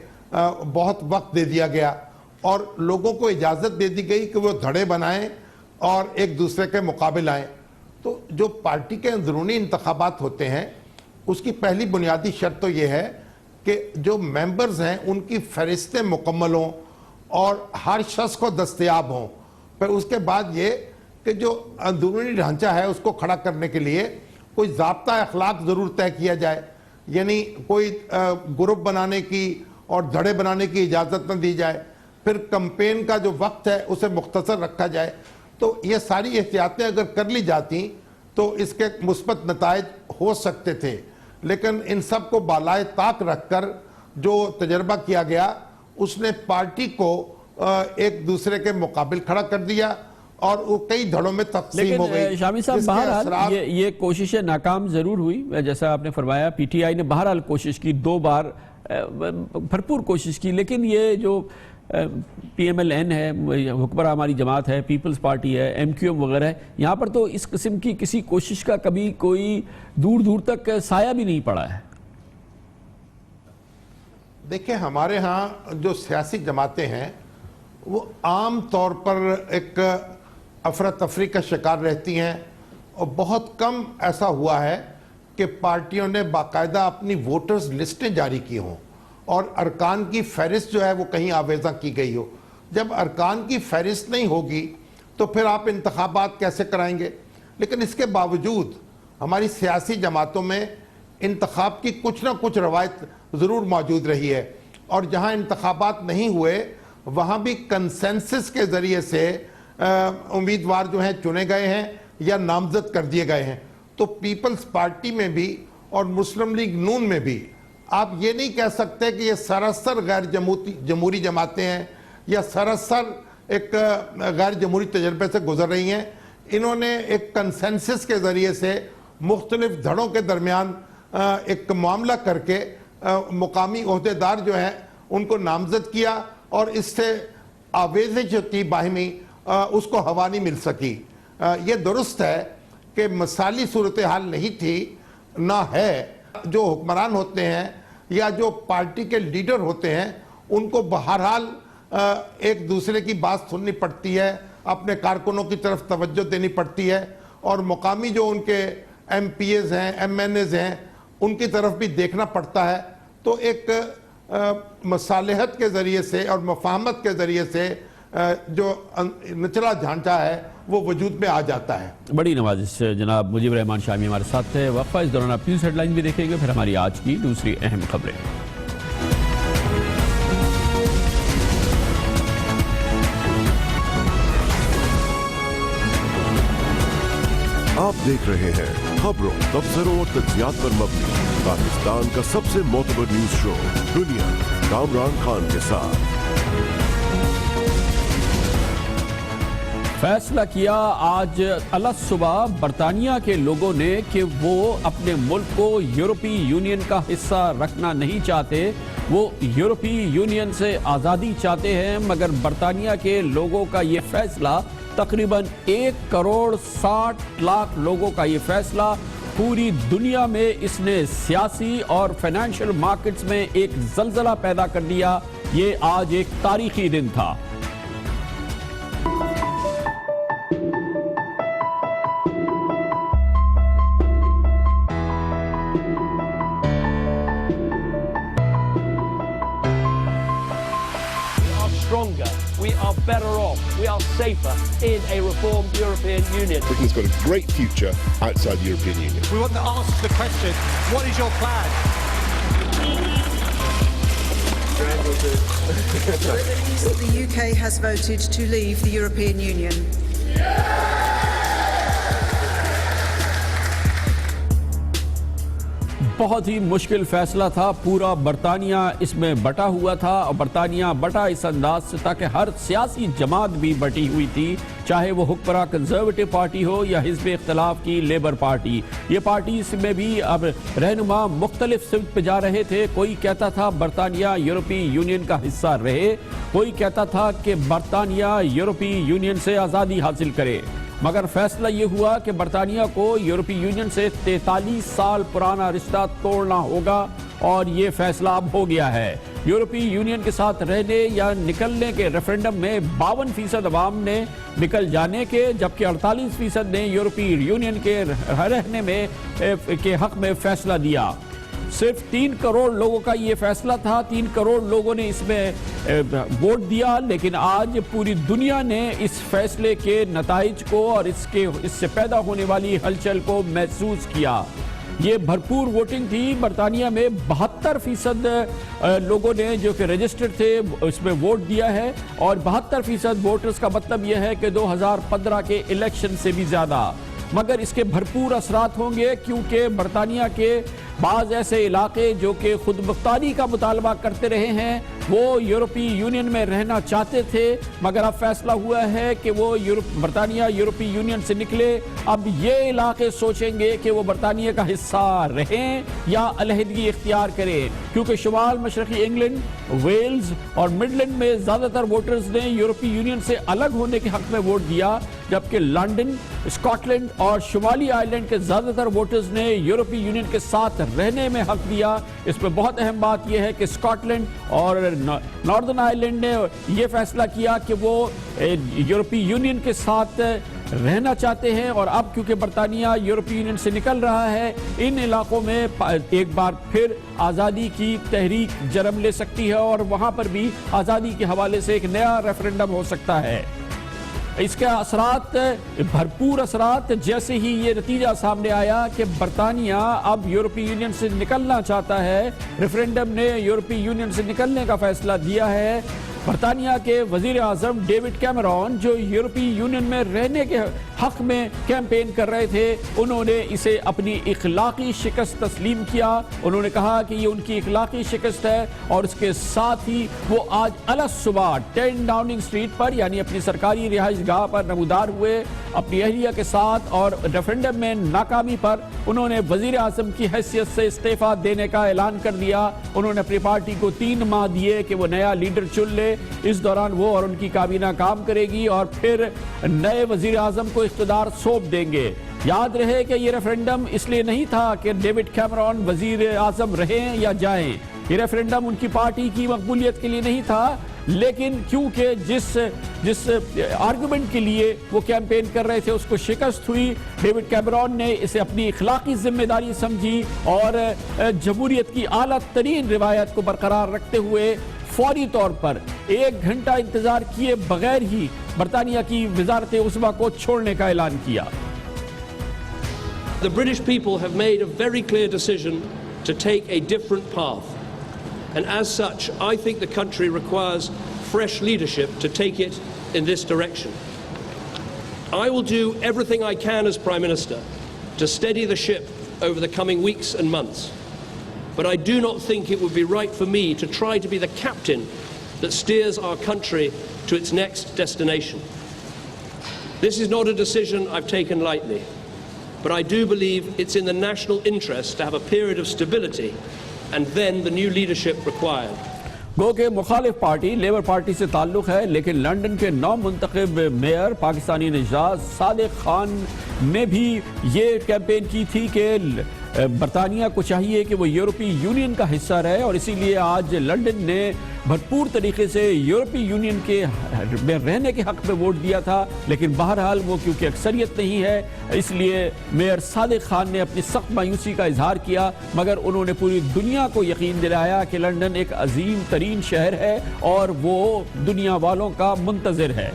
بہت وقت دے دیا گیا اور لوگوں کو اجازت دے دی گئی کہ وہ دھڑے بنائیں اور ایک دوسرے کے مقابل آئیں. تو جو پارٹی کے اندرونی انتخابات ہوتے ہیں اس کی پہلی بنیادی شرط تو یہ ہے کہ جو ممبرز ہیں ان کی فہرستیں مکمل ہوں اور ہر شخص کو دستیاب ہوں. پھر اس کے بعد یہ کہ جو اندرونی ڈھانچہ ہے اس کو کھڑا کرنے کے لیے کوئی ضابطہ اخلاق ضرور طے کیا جائے، یعنی کوئی گروپ بنانے کی اور دھڑے بنانے کی اجازت نہ دی جائے. پھر کمپین کا جو وقت ہے اسے مختصر رکھا جائے. تو یہ ساری احتیاطیں اگر کر لی جاتی تو اس کے مثبت نتائج ہو سکتے تھے، لیکن ان سب کو بالائے طاق رکھ کر جو تجربہ کیا گیا اس نے پارٹی کو ایک دوسرے کے مقابل کھڑا کر دیا اور وہ کئی دھڑوں میں تقسیم ہو گئی. لیکن شامی صاحب بہرحال یہ کوششیں ناکام ضرور ہوئی، جیسا آپ نے فرمایا پی ٹی آئی نے بہرحال کوشش کی، 2 بار بھرپور کوشش کی، لیکن یہ جو پی ایم ایل این ہے، حکمراں ہماری جماعت ہے، پیپلز پارٹی ہے، ایم کیو ایم وغیرہ ہے، یہاں پر تو اس قسم کی کسی کوشش کا کبھی کوئی دور دور تک سایہ بھی نہیں پڑا ہے. دیکھیں ہمارے ہاں جو سیاسی جماعتیں ہیں وہ عام طور پر ایک افراتفری کا شکار رہتی ہیں، اور بہت کم ایسا ہوا ہے کہ پارٹیوں نے باقاعدہ اپنی ووٹرز لسٹیں جاری کی ہوں اور ارکان کی فہرست جو ہے وہ کہیں آویزاں کی گئی ہو. جب ارکان کی فہرست نہیں ہوگی تو پھر آپ انتخابات کیسے کرائیں گے؟ لیکن اس کے باوجود ہماری سیاسی جماعتوں میں انتخاب کی کچھ نہ کچھ روایت ضرور موجود رہی ہے، اور جہاں انتخابات نہیں ہوئے وہاں بھی کنسنسس کے ذریعے سے امیدوار جو ہیں چنے گئے ہیں یا نامزد کر دیے گئے ہیں. تو پیپلز پارٹی میں بھی اور مسلم لیگ نون میں بھی آپ یہ نہیں کہہ سکتے کہ یہ سراسر غیر جمہوری جماعتیں ہیں یا سراسر ایک غیر جمہوری تجربے سے گزر رہی ہیں. انہوں نے ایک کنسنسس کے ذریعے سے مختلف دھڑوں کے درمیان ایک معاملہ کر کے مقامی عہدیدار جو ہیں ان کو نامزد کیا، اور اس سے آویزیں جو تھی باہمی اس کو ہوا نہیں مل سکی. یہ درست ہے کہ مثالی صورتحال نہیں تھی، نہ ہے. جو حکمران ہوتے ہیں یا جو پارٹی کے لیڈر ہوتے ہیں ان کو بہرحال ایک دوسرے کی بات سننی پڑتی ہے، اپنے کارکنوں کی طرف توجہ دینی پڑتی ہے، اور مقامی جو ان کے ایم پی ایز ہیں، ایم این ایز ہیں، ان کی طرف بھی دیکھنا پڑتا ہے. تو ایک مصالحت کے ذریعے سے اور مفاہمت کے ذریعے سے جو نچلا ڈھانچہ ہے وہ وجود میں آ جاتا ہے. بڑی نوازش جناب مجیب الرحمان شامی ہمارے ساتھ ہے. وقفہ، اس دوران آپ نیوز ہیڈ لائن بھی دیکھیں گے، پھر ہماری آج کی دوسری اہم خبریں. آپ دیکھ رہے ہیں خبروں، تبصروں اور تجزیات پر مبنی پاکستان کا سب سے معتبر نیوز شو دنیا، کامران خان کے ساتھ. فیصلہ کیا آج الصبح برطانیہ کے لوگوں نے کہ وہ اپنے ملک کو یورپی یونین کا حصہ رکھنا نہیں چاہتے، وہ یورپی یونین سے آزادی چاہتے ہیں. مگر برطانیہ کے لوگوں کا یہ فیصلہ، تقریباً 1,60,00,000 لوگوں کا یہ فیصلہ، پوری دنیا میں اس نے سیاسی اور فائنینشل مارکیٹس میں ایک زلزلہ پیدا کر دیا. یہ آج ایک تاریخی دن تھا. We we are better off, we are safer in a reformed European Union. Britain's got a great future outside the European Union. We want to ask the question, what is your plan? The UK has voted to leave the European Union. بہت ہی مشکل فیصلہ تھا. پورا برطانیہ اس میں بٹا ہوا تھا اور برطانیہ بٹا اس انداز سے تھا کہ ہر سیاسی جماعت بھی بٹی ہوئی تھی, چاہے وہ حکمراں کنزرویٹو پارٹی ہو یا حزب اختلاف کی لیبر پارٹی. یہ پارٹی اس میں بھی اب رہنما مختلف سمت پہ جا رہے تھے. کوئی کہتا تھا برطانیہ یورپی یونین کا حصہ رہے, کوئی کہتا تھا کہ برطانیہ یورپی یونین سے آزادی حاصل کرے. مگر فیصلہ یہ ہوا کہ برطانیہ کو یورپی یونین سے 43 سال پرانا رشتہ توڑنا ہوگا, اور یہ فیصلہ اب ہو گیا ہے. یورپی یونین کے ساتھ رہنے یا نکلنے کے ریفرنڈم میں 52% عوام نے نکل جانے کے, جبکہ 48% نے یورپی یونین کے رہنے میں کے حق میں فیصلہ دیا. صرف 3 کروڑ لوگوں کا یہ فیصلہ تھا, 3 کروڑ لوگوں نے اس میں ووٹ دیا. لیکن آج پوری دنیا نے اس فیصلے کے نتائج کو اور اس سے پیدا ہونے والی ہلچل کو محسوس کیا. یہ بھرپور ووٹنگ تھی. برطانیہ میں 72% لوگوں نے جو کہ رجسٹرڈ تھے اس میں ووٹ دیا ہے, اور 72% ووٹرز کا مطلب یہ ہے کہ 2015 کے الیکشن سے بھی زیادہ. مگر اس کے بھرپور اثرات ہوں گے, کیونکہ برطانیہ کے بعض ایسے علاقے جو کہ خود مختاری کا مطالبہ کرتے رہے ہیں وہ یورپی یونین میں رہنا چاہتے تھے, مگر اب فیصلہ ہوا ہے کہ وہ برطانیہ یورپی یونین سے نکلے. اب یہ علاقے سوچیں گے کہ وہ برطانیہ کا حصہ رہیں یا علیحدگی اختیار کریں, کیونکہ شمال مشرقی انگلینڈ, ویلز اور مڈلینڈ میں زیادہ تر ووٹرز نے یورپی یونین سے الگ ہونے کے حق میں ووٹ دیا, جبکہ لنڈن, اسکاٹ لینڈ اور شمالی آئرلینڈ کے زیادہ تر ووٹرز نے یورپی یونین کے ساتھ رہنے میں حق دیا. اس میں بہت اہم بات یہ ہے کہ اسکاٹ لینڈ اور ناردرن آئرلینڈ نے یہ فیصلہ کیا کہ وہ یورپی یونین کے ساتھ رہنا چاہتے ہیں, اور اب کیونکہ برطانیہ یورپی یونین سے نکل رہا ہے, ان علاقوں میں ایک بار پھر آزادی کی تحریک جنم لے سکتی ہے, اور وہاں پر بھی آزادی کے حوالے سے ایک نیا ریفرنڈم ہو سکتا ہے. اس کے اثرات, بھرپور اثرات, جیسے ہی یہ نتیجہ سامنے آیا کہ برطانیہ اب یورپی یونین سے نکلنا چاہتا ہے, ریفرنڈم نے یورپی یونین سے نکلنے کا فیصلہ دیا ہے. برطانیہ کے وزیر اعظم ڈیوڈ کیمرون, جو یورپی یونین میں رہنے کے حق میں کیمپین کر رہے تھے, انہوں نے اسے اپنی اخلاقی شکست تسلیم کیا. انہوں نے کہا کہ یہ ان کی اخلاقی شکست ہے, اور اس کے ساتھ ہی وہ آج الگ صبح 10 ڈاؤننگ اسٹریٹ پر یعنی اپنی سرکاری رہائش گاہ پر نمودار ہوئے اپنی اہلیہ کے ساتھ, اور ریفرنڈم میں ناکامی پر انہوں نے وزیر اعظم کی حیثیت سے استعفیٰ دینے کا اعلان کر دیا. انہوں نے اپنی پارٹی کو 3 ماہ دیے کہ وہ نیا لیڈر چن لے. اس دوران وہ اور ان کی کابینہ کام کرے گی, اور پھر نئے وزیر اعظم کو اقتدار سونپ دیں گے. یاد رہے کہ یہ ریفرنڈم اس لیے نہیں تھا کہ ڈیوڈ کیمرون وزیر اعظم رہیں یا جائیں. یہ ریفرنڈم ان کی پارٹی کی مقبولیت کے لیے نہیں تھا, لیکن کیونکہ جس آرگومنٹ کے لیے وہ کیمپین کر رہے تھے اس کو شکست ہوئی, ڈیوڈ کیمرون نے اسے اپنی اخلاقی ذمہ داری سمجھی, اور جمہوریت کی اعلیٰ ترین روایت کو برقرار رکھتے ہوئے فوری طور پر 1 گھنٹہ انتظار کیے بغیر ہی برطانیہ کی وزارت عظمیٰ کو چھوڑنے کا اعلان کیا. The British people have made a very clear decision to take a different path. And as such, I think the country requires fresh leadership to take it in this direction. I will do everything I can as Prime Minister to steady the ship over the coming weeks and months. But I do not think it would be right for me to try to be the captain that steers our country to its next destination. This is not a decision I've taken lightly, but I do believe it's in the national interest to have a period of stability and then the new leadership required. گو کہ مخالف party labour party سے تعلق ہے, لیکن London کے نو منتخب mayor Pakistani نژاد صادق خان نے بھی یہ کیمپین کی تھی کہ برطانیہ کو چاہیے کہ وہ یورپی یونین کا حصہ رہے، اور اسی لیے آج لنڈن نے بھرپور طریقے سے یورپی یونین کے میں رہنے کے حق میں ووٹ دیا تھا، لیکن بہرحال وہ کیونکہ اکثریت نہیں ہے اس لیے میئر صادق خان نے اپنی سخت مایوسی کا اظہار کیا، مگر انہوں نے پوری دنیا کو یقین دلایا کہ لنڈن ایک عظیم ترین شہر ہے اور وہ دنیا والوں کا منتظر ہے۔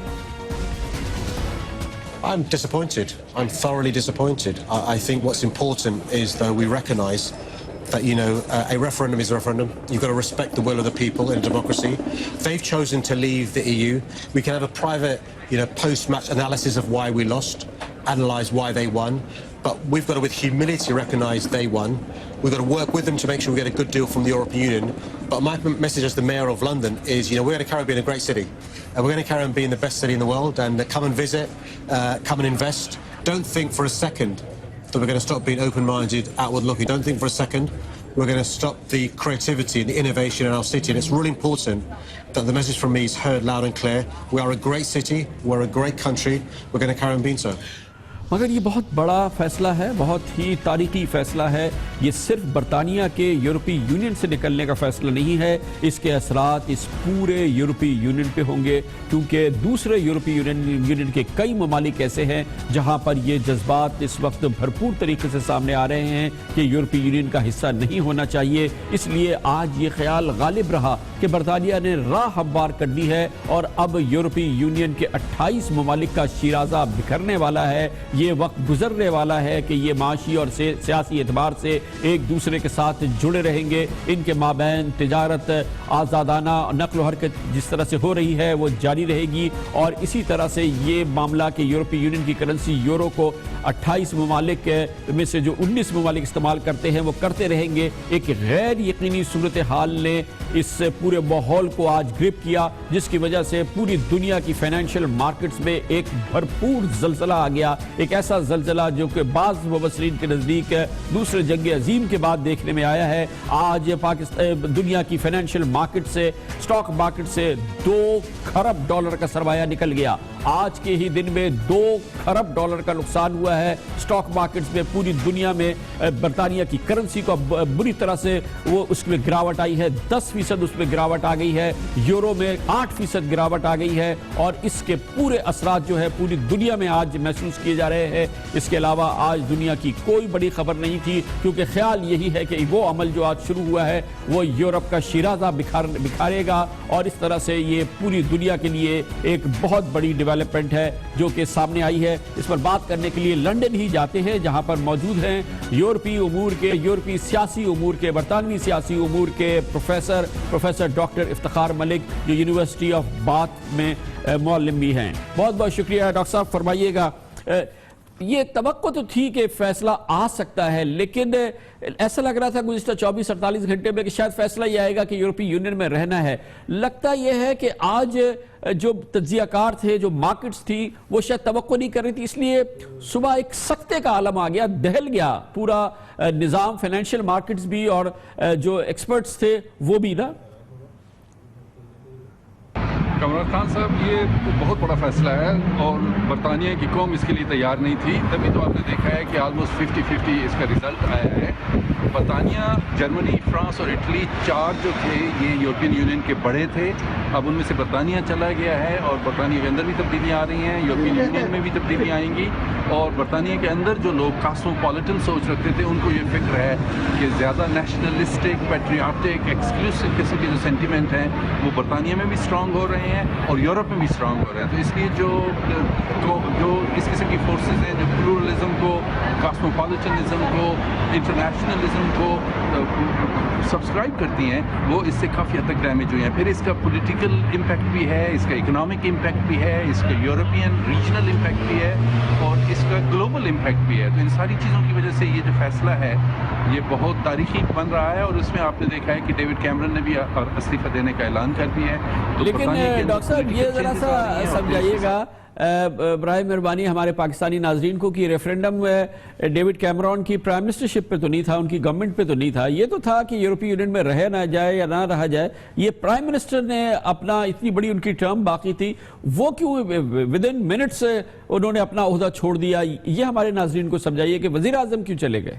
I'm disappointed. I'm thoroughly disappointed. I think what's important is that we recognise that, a referendum is a referendum. You've got to respect the will of the people in a democracy. They've chosen to leave the EU. We can have a private, post-match analysis of why we lost, analyse why they won, but we've got to, with humility, recognise they won. We've got to work with them to make sure we get a good deal from the European Union. But my message as the Mayor of London is, we're going to carry on being a great city. And we're going to carry on being the best city in the world. And come and visit, come and invest. Don't think for a second that we're going to stop being open-minded, outward-looking. Don't think for a second we're going to stop the creativity and the innovation in our city. And it's really important that the message from me is heard loud and clear. We are a great city. We're a great country. We're going to carry on being so. مگر یہ بہت بڑا فیصلہ ہے، بہت ہی تاریخی فیصلہ ہے۔ یہ صرف برطانیہ کے یورپی یونین سے نکلنے کا فیصلہ نہیں ہے، اس کے اثرات اس پورے یورپی یونین پہ ہوں گے، کیونکہ دوسرے یورپی یونین کے کئی ممالک ایسے ہیں جہاں پر یہ جذبات اس وقت بھرپور طریقے سے سامنے آ رہے ہیں کہ یورپی یونین کا حصہ نہیں ہونا چاہیے۔ اس لیے آج یہ خیال غالب رہا کہ برطانیہ نے راہ ہموار کر دی ہے اور اب یورپی یونین کے 28 ممالک کا شیرازہ بکھرنے والا ہے۔ یہ وقت گزرنے والا ہے کہ یہ معاشی اور سیاسی اعتبار سے ایک دوسرے کے ساتھ جڑے رہیں گے، ان کے مابین تجارت آزادانہ نقل و حرکت جس طرح سے ہو رہی ہے وہ جاری رہے گی، اور اسی طرح سے یہ معاملہ کہ یورپی یونین کی کرنسی یورو کو 28 ممالک میں سے جو 19 ممالک استعمال کرتے ہیں وہ کرتے رہیں گے۔ ایک غیر یقینی صورتحال نے اس پورے ماحول کو آج گرپ کیا، جس کی وجہ سے پوری دنیا کی فائنینشیل مارکیٹس میں ایک بھرپور زلزلہ آ گیا، ایک ایسا زلزلہ جو کہ بعض مبصرین کے نزدیک دوسرے جنگ عظیم کے بعد دیکھنے میں آیا ہے۔ آج دنیا کی فائنینشیل مارکیٹ سے، سٹاک مارکیٹ سے $2 کھرب کا سرمایہ نکل گیا۔ آج کے ہی دن میں $2 کھرب کا نقصان ہوا ہے سٹاک مارکیٹس میں۔ پوری دنیا میں برطانیہ کی کرنسی کو بری طرح سے وہ اس میں گراوٹ آئی ہے، 10% اس میں گراوٹ آ گئی ہے، یورو میں 8% گراوٹ آ گئی ہے، اور اس کے پورے اثرات جو ہے پوری دنیا میں آج محسوس کیے جا رہے ہیں۔ اس کے علاوہ آج دنیا کی کوئی بڑی خبر نہیں تھی، کیونکہ خیال یہی ہے کہ وہ عمل جو آج شروع ہوا ہے وہ یورپ کا شیرازہ بکھارے گا، اور اس طرح سے یہ پوری دنیا کے لیے ایک بہت بڑی ڈیولپمنٹ ہے جو کہ سامنے آئی ہے۔ اس پر بات کرنے کے لیے لنڈن ہی جاتے ہیں، جہاں پر موجود ہیں یورپی سیاسی امور کے، برطانوی سیاسی امور کے پروفیسر ڈاکٹر افتخار ملک، جو یونیورسٹی آف باتھ میں معلم بھی ہیں۔ بہت بہت شکریہ ڈاکٹر صاحب۔ فرمائیے گا، یہ توقع تو تھی کہ فیصلہ آ سکتا ہے، لیکن ایسا لگ رہا تھا گزشتہ 24-48 گھنٹے میں کہ شاید فیصلہ یہ آئے گا کہ یورپی یونین میں رہنا ہے۔ لگتا یہ ہے کہ آج جو تجزیہ کار تھے، جو مارکیٹس تھی، وہ شاید توقع نہیں کر رہی تھی، اس لیے صبح ایک سکتے کا عالم آ گیا، دہل گیا پورا نظام، فائنینشیل مارکیٹس بھی اور جو ایکسپرٹس تھے وہ بھی نا۔ کامران خان صاحب، یہ بہت بڑا فیصلہ ہے اور برطانیہ کی قوم اس کے لیے تیار نہیں تھی، تبھی تو آپ نے دیکھا ہے کہ آلموسٹ 50-50 اس کا رزلٹ آیا ہے۔ برطانیہ، جرمنی، فرانس اور اٹلی، 4 جو تھے یہ یورپین یونین کے بڑے تھے، اب ان میں سے برطانیہ چلا گیا ہے، اور برطانیہ کے اندر بھی تبدیلیاں آ رہی ہیں، یورپین یونین میں بھی تبدیلیاں آئیں گی، اور برطانیہ کے اندر جو لوگ کاسموپولیٹن سوچ رکھتے تھے ان کو یہ فکر ہے کہ زیادہ نیشنلسٹک، پیٹریاٹک، ایکسکلوسو قسم کے جو سینٹیمنٹ ہیں وہ برطانیہ میں بھی اسٹرانگ ہو رہے ہیں اور یورپ میں بھی اسٹرانگ ہو رہے ہیں۔ تو اس لیے جو اس قسم کی فورسز ہیں جو پلورلزم کو، کاسموپولیٹنزم کو، انٹرنیشنلزم کو سبسکرائب کرتی ہیں، وہ اس سے کافی حد تک ڈیمیج ہوئی ہیں۔ پھر اس کا پولیٹیکل امپیکٹ بھی ہے، اس کا اکنامک امپیکٹ بھی ہے، اس کا یورپین ریجنل امپیکٹ بھی ہے، اور اس کا گلوبل امپیکٹ بھی ہے۔ تو ان ساری چیزوں کی وجہ سے یہ جو فیصلہ ہے یہ بہت تاریخی بن رہا ہے، اور اس میں آپ نے دیکھا ہے کہ ڈیوڈ کیمرن نے بھی استعفیٰ دینے کا اعلان کر دیا ہے۔ لیکن ڈاکٹر صاحب یہ ذرا سا سمجھائیے گا برائے مہربانی ہمارے پاکستانی ناظرین کو کہ ریفرینڈم ڈیوڈ کیمرون کی پرائم منسٹرشپ پہ تو نہیں تھا، ان کی گورنمنٹ پہ تو نہیں تھا، یہ تو تھا کہ یورپی یونین میں رہ نہ جائے یا نہ رہا جائے۔ یہ پرائم منسٹر نے اپنا، اتنی بڑی ان کی ٹرم باقی تھی، وہ کیوں ودن منٹس انہوں نے اپنا عہدہ چھوڑ دیا؟ یہ ہمارے ناظرین کو سمجھائیے کہ وزیر اعظم کیوں چلے گئے؟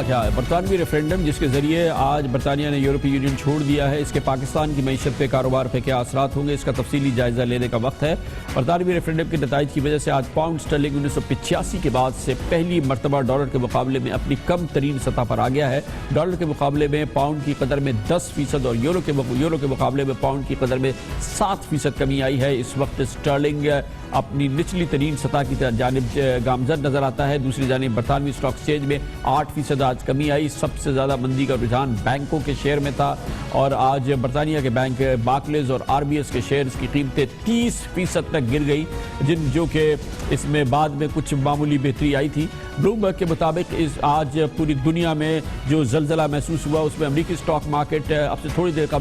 کا کیا ہے؟ برطانوی ریفرینڈم جس کے ذریعے آج برطانیہ نے یورپی یونین چھوڑ دیا ہے، اس کے پاکستان کی معیشت پہ، کاروبار پہ کیا اثرات ہوں گے، اس کا تفصیلی جائزہ لینے کا وقت ہے۔ برطانوی ریفرینڈم کے نتائج کی وجہ سے آج پاؤنڈ اسٹرلنگ 1985 کے بعد سے پہلی مرتبہ ڈالر کے مقابلے میں اپنی کم ترین سطح پر آ گیا ہے۔ ڈالر کے مقابلے میں پاؤنڈ کی قدر میں 10% اور یورو کے مقابلے میں پاؤنڈ کی قدر میں 7% کمی آئی ہے۔ اس وقت اسٹرلنگ اپنی نچلی ترین سطح کی جانب گامزن نظر آتا ہے۔ دوسری جانب برطانوی اسٹاک ایکسچینج میں 8% آج کمی آئی۔ سب سے زیادہ مندی کا رجحان بینکوں کے شیئر میں تھا اور آج برطانیہ کے بینک بارکلیز اور آر بی ایس کے شیئرز کی قیمتیں 30% تک گر گئی، جو کہ اس میں بعد میں کچھ معمولی بہتری آئی تھی۔ بلومبرگ کے مطابق آج پوری دنیا میں جو زلزلہ محسوس ہوا اس میں امریکی اسٹاک مارکیٹ اب سے تھوڑی دیر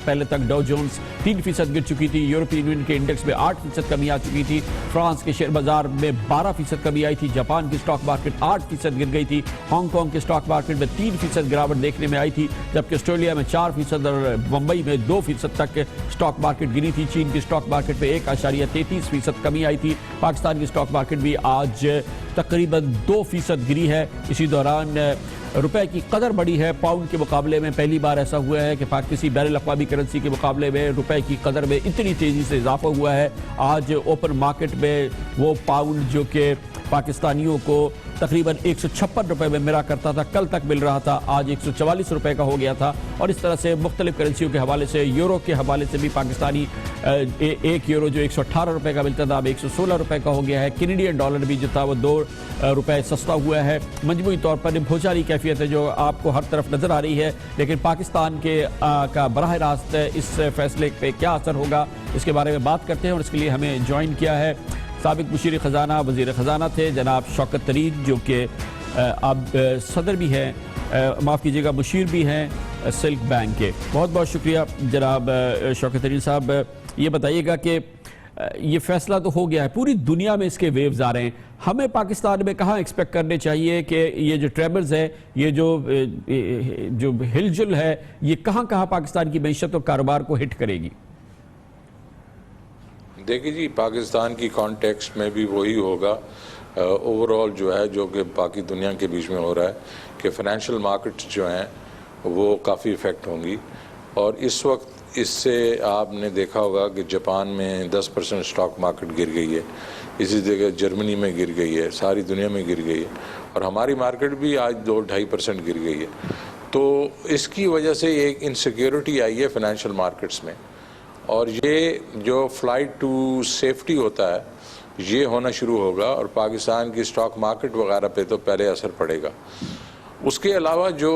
پہلے تک ڈاؤ جونز 3% گر چکی تھی، یورپی یونین کے انڈیکس میں 8% کمی آ چکی تھی، فرانس کے شیئر بازار میں 12% کمی آئی تھی، جاپان کی اسٹاک مارکیٹ 8% گر گئی تھی، ہانگ کانگ کے اسٹاک مارکیٹ میں 3% گراوٹ دیکھنے میں آئی تھی، جبکہ آسٹریلیا میں 4% اور ممبئی میں 2% تک اسٹاک مارکیٹ گری تھی۔ چین کی اسٹاک مارکیٹ میں 1.33% کمی آئی تھی۔ پاکستان کی اسٹاک مارکیٹ بھی آج تقریباً 2% گری ہے۔ اسی دوران روپے کی قدر بڑھی ہے پاؤنڈ کے مقابلے میں۔ پہلی بار ایسا ہوا ہے کہ کسی بین الاقوامی کرنسی کے مقابلے میں روپے کی قدر میں اتنی تیزی سے اضافہ ہوا ہے۔ آج اوپن مارکیٹ میں وہ پاؤنڈ جو کہ پاکستانیوں کو تقریباً 156 روپے میں ملا کرتا تھا، کل تک مل رہا تھا، آج 144 روپے کا ہو گیا تھا۔ اور اس طرح سے مختلف کرنسیوں کے حوالے سے، یورو کے حوالے سے بھی پاکستانی ایک یورو جو 118 روپے کا ملتا تھا اب 116 روپے کا ہو گیا ہے۔ کینیڈین ڈالر بھی جو تھا وہ 2 روپے سستا ہوا ہے۔ مجموعی طور پر بھوچاری کیفیت ہے جو آپ کو ہر طرف نظر آ رہی ہے، لیکن پاکستان کا براہ راست اس فیصلے پہ کیا اثر ہوگا اس کے بارے میں بات کرتے ہیں، اور اس کے لیے ہمیں جوائن کیا ہے سابق مشیر خزانہ وزیر خزانہ تھے جناب شوکت طرین، جو کہ اب صدر بھی ہیں، معاف کیجیے گا مشیر بھی ہیں سلک بینک کے۔ بہت بہت شکریہ جناب شوکت طرین صاحب۔ یہ بتائیے گا کہ یہ فیصلہ تو ہو گیا ہے، پوری دنیا میں اس کے ویوز آ رہے ہیں، ہمیں پاکستان میں کہاں ایکسپیکٹ کرنے چاہیے کہ یہ جو ٹریبلز ہے، یہ جو ہلجل ہے، یہ کہاں کہاں پاکستان کی معیشت اور کاروبار کو ہٹ کرے گی؟ دیکھیے جی، پاکستان کی کانٹیکسٹ میں بھی وہی ہوگا اوورال جو ہے، جو کہ باقی دنیا کے بیچ میں ہو رہا ہے کہ فائنینشیل مارکیٹس جو ہیں وہ کافی افیکٹ ہوں گی۔ اور اس وقت اس سے آپ نے دیکھا ہوگا کہ جاپان میں 10% اسٹاک مارکیٹ گر گئی ہے، اسی جگہ جرمنی میں گر گئی ہے، ساری دنیا میں گر گئی ہے، اور ہماری مارکیٹ بھی آج 2-2.5% گر گئی ہے۔ تو اس کی وجہ سے ایک انسیکیورٹی آئی ہے فائنینشیل مارکیٹس میں، اور یہ جو فلائٹ ٹو سیفٹی ہوتا ہے یہ ہونا شروع ہوگا، اور پاکستان کی اسٹاک مارکیٹ وغیرہ پہ تو پہلے اثر پڑے گا۔ اس کے علاوہ جو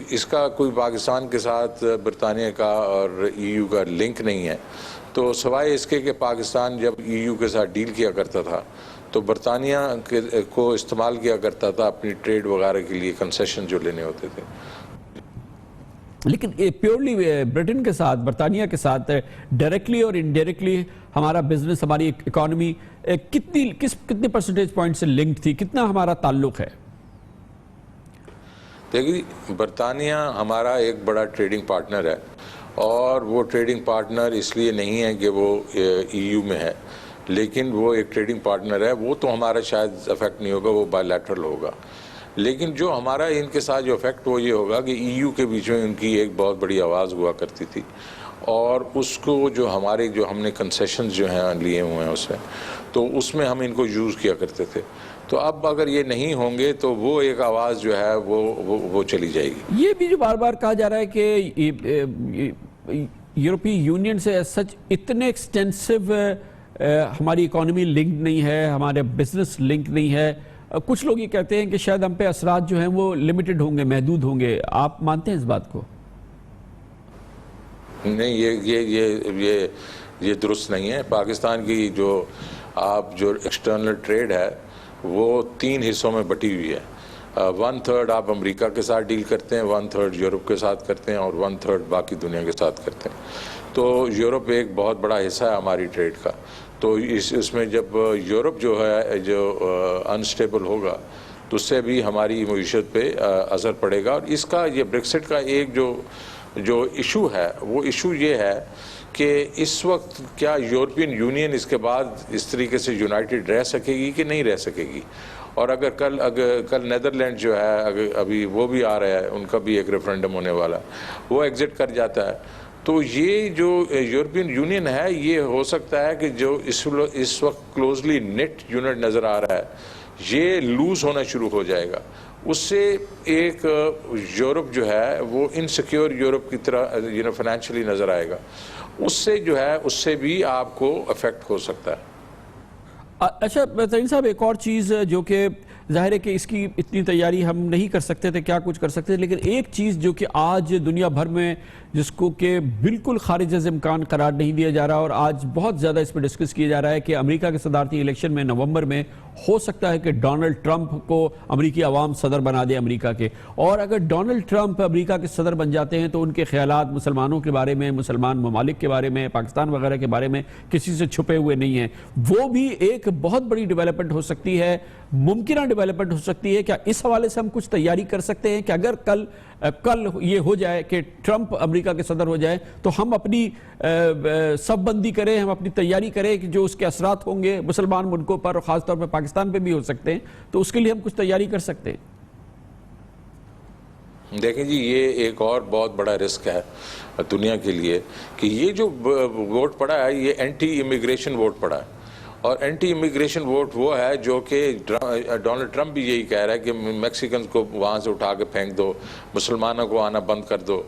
اس کا کوئی پاکستان کے ساتھ برطانیہ کا اور ای یو کا لنک نہیں ہے، تو سوائے اس کے کہ پاکستان جب ای یو کے ساتھ ڈیل کیا کرتا تھا تو برطانیہ کو استعمال کیا کرتا تھا اپنی ٹریڈ وغیرہ کے لیے، کنسیشن جو لینے ہوتے تھے۔ لیکن پیورلی برٹن کے ساتھ، برطانیہ کے ساتھ ڈائریکٹلی اور انڈائریکٹلی ہمارا بزنس، ہماری اکانومی کتنے پرسنٹیج پوائنٹ سے لنکڈ تھی، کتنا ہمارا تعلق ہے؟ دیکھیے، برطانیہ ہمارا ایک بڑا ٹریڈنگ پارٹنر ہے، اور وہ ٹریڈنگ پارٹنر اس لیے نہیں ہے کہ وہ ای یو میں ہے، لیکن وہ ایک ٹریڈنگ پارٹنر ہے، وہ تو ہمارا شاید افیکٹ نہیں ہوگا، وہ بائی لیٹرل ہوگا۔ لیکن جو ہمارا ان کے ساتھ جو افیکٹ وہ یہ ہوگا کہ ای یو کے بیچ میں ان کی ایک بہت بڑی آواز ہوا کرتی تھی، اور اس کو جو ہم نے کنسیشنز جو ہیں لیے ہوئے ہیں اس میں، تو اس میں ہم ان کو یوز کیا کرتے تھے۔ تو اب اگر یہ نہیں ہوں گے تو وہ ایک آواز جو ہے وہ چلی جائے گی۔ یہ بھی جو بار بار کہا جا رہا ہے کہ یورپی یونین سے سچ اتنے ایکسٹینسو ہماری اکانومی لنک نہیں ہے، ہمارے بزنس لنک نہیں ہے، کچھ لوگ یہ کہتے ہیں کہ شاید ہم پہ اثرات جو ہیں وہ لمیٹڈ ہوں گے، محدود ہوں گے، آپ مانتے ہیں اس بات کو؟ نہیں، یہ درست نہیں ہے۔ پاکستان کی جو ایکسٹرنل ٹریڈ ہے وہ 3 حصوں میں بٹی ہوئی ہے۔ 1/3 آپ امریکہ کے ساتھ ڈیل کرتے ہیں، 1/3 یورپ کے ساتھ کرتے ہیں، اور 1/3 باقی دنیا کے ساتھ کرتے ہیں۔ تو یورپ ایک بہت بڑا حصہ ہے ہماری ٹریڈ کا، تو اس میں جب یورپ جو ہے جو انسٹیبل ہوگا تو اس سے بھی ہماری معیشت پہ اثر پڑے گا۔ اور اس کا یہ بریکسٹ کا ایک جو ایشو ہے، وہ ایشو یہ ہے کہ اس وقت کیا یورپین یونین اس کے بعد اس طریقے سے یونائٹڈ رہ سکے گی کہ نہیں رہ سکے گی، اور اگر کل نیدرلینڈ جو ہے ابھی وہ بھی آ رہا ہے، ان کا بھی ایک ریفرینڈم ہونے والا ہے، وہ ایگزٹ کر جاتا ہے، تو یہ جو یورپین یونین ہے یہ ہو سکتا ہے کہ جو اس وقت کلوزلی نیٹ یونٹ نظر آ رہا ہے یہ لوز ہونا شروع ہو جائے گا. اس سے ایک یورپ جو ہے وہ انسیکیور یورپ کی طرح فائنینشلی نظر آئے گا. اس سے جو ہے اس سے بھی آپ کو افیکٹ ہو سکتا ہے. اچھا ترین صاحب، ایک اور چیز جو کہ ظاہر ہے کہ اس کی اتنی تیاری ہم نہیں کر سکتے تھے، کیا کچھ کر سکتے تھے، لیکن ایک چیز جو کہ آج دنیا بھر میں جس کو کہ بالکل خارج از امکان قرار نہیں دیا جا رہا، اور آج بہت زیادہ اس پہ ڈسکس کیا جا رہا ہے کہ امریکہ کے صدارتی الیکشن میں نومبر میں ہو سکتا ہے کہ ڈونلڈ ٹرمپ کو امریکی عوام صدر بنا دے امریکہ کے. اور اگر ڈونلڈ ٹرمپ امریکہ کے صدر بن جاتے ہیں تو ان کے خیالات مسلمانوں کے بارے میں، مسلمان ممالک کے بارے میں، پاکستان وغیرہ کے بارے میں کسی سے چھپے ہوئے نہیں ہیں. وہ بھی ایک بہت بڑی ڈیولپمنٹ ہو سکتی ہے، ممکنہ ڈیولپمنٹ ہو سکتی ہے. کیا اس حوالے سے ہم کچھ تیاری کر سکتے ہیں کہ اگر کل یہ ہو جائے کہ ٹرمپ امریکہ کے صدر ہو جائے تو ہم اپنی صف بندی کریں، ہم اپنی تیاری کریں کہ جو اس کے اثرات ہوں گے مسلمان ملکوں پر اور خاص طور پر پاکستان پہ بھی ہو سکتے ہیں، تو اس کے لیے ہم کچھ تیاری کر سکتے ہیں؟ دیکھیں جی، یہ ایک اور بہت بڑا رسک ہے دنیا کے لیے کہ یہ جو ووٹ پڑا ہے یہ اینٹی امیگریشن ووٹ پڑا ہے. اور اینٹی امیگریشن ووٹ وہ ہے جو کہ ڈونلڈ ٹرمپ بھی یہی کہہ رہا ہے کہ میکسیکنز کو وہاں سے اٹھا کے پھینک دو، مسلمانوں کو آنا بند کر دو.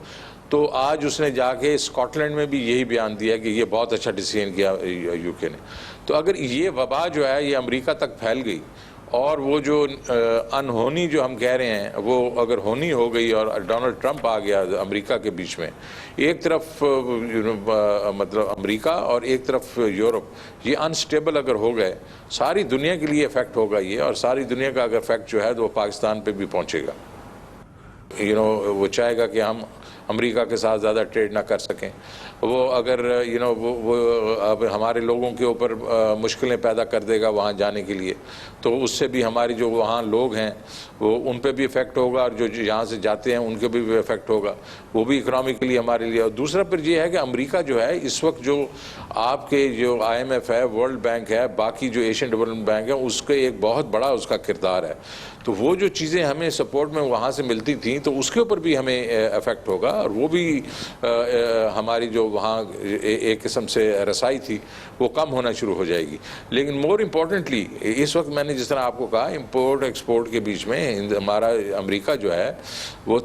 تو آج اس نے جا کے اسکاٹ لینڈ میں بھی یہی بیان دیا کہ یہ بہت اچھا ڈیسیژن کیا یو کے نے. تو اگر یہ وبا جو ہے یہ امریکہ تک پھیل گئی اور وہ جو انہونی جو ہم کہہ رہے ہیں وہ اگر ہونی ہو گئی اور ڈونلڈ ٹرمپ آ گیا امریکہ کے بیچ میں، ایک طرف مطلب امریکہ اور ایک طرف یورپ، یہ انسٹیبل اگر ہو گئے ساری دنیا کے لیے افیکٹ ہوگا یہ، اور ساری دنیا کا اگر افیکٹ جو ہے تو وہ پاکستان پہ بھی پہنچے گا. وہ چاہے گا کہ ہم امریکہ کے ساتھ زیادہ ٹریڈ نہ کر سکیں. وہ اگر وہ اب ہمارے لوگوں کے اوپر مشکلیں پیدا کر دے گا وہاں جانے کے لیے، تو اس سے بھی ہماری جو وہاں لوگ ہیں وہ ان پہ بھی افیکٹ ہوگا، اور جو یہاں سے جاتے ہیں ان کے بھی افیکٹ ہوگا، وہ بھی اکنامکلی ہمارے لیے. اور دوسرا پھر یہ ہے کہ امریکہ جو ہے اس وقت جو آپ کے جو IMF ہے، ورلڈ بینک ہے، باقی جو ایشین ڈیولپمنٹ بینک ہے، اس کے ایک بہت بڑا اس کا کردار ہے. تو وہ جو چیزیں ہمیں سپورٹ میں وہاں سے ملتی تھیں تو اس کے اوپر بھی ہمیں افیکٹ ہوگا، اور وہ بھی ہماری جو وہاں ایک قسم سے رسائی تھی وہ کم ہونا شروع ہو جائے گی. لیکن مور امپورٹنٹلی اس وقت میں نے جس طرح آپ کو کہا امپورٹ ایکسپورٹ کے بیچ میں ہمارا امریکہ جو ہے وہ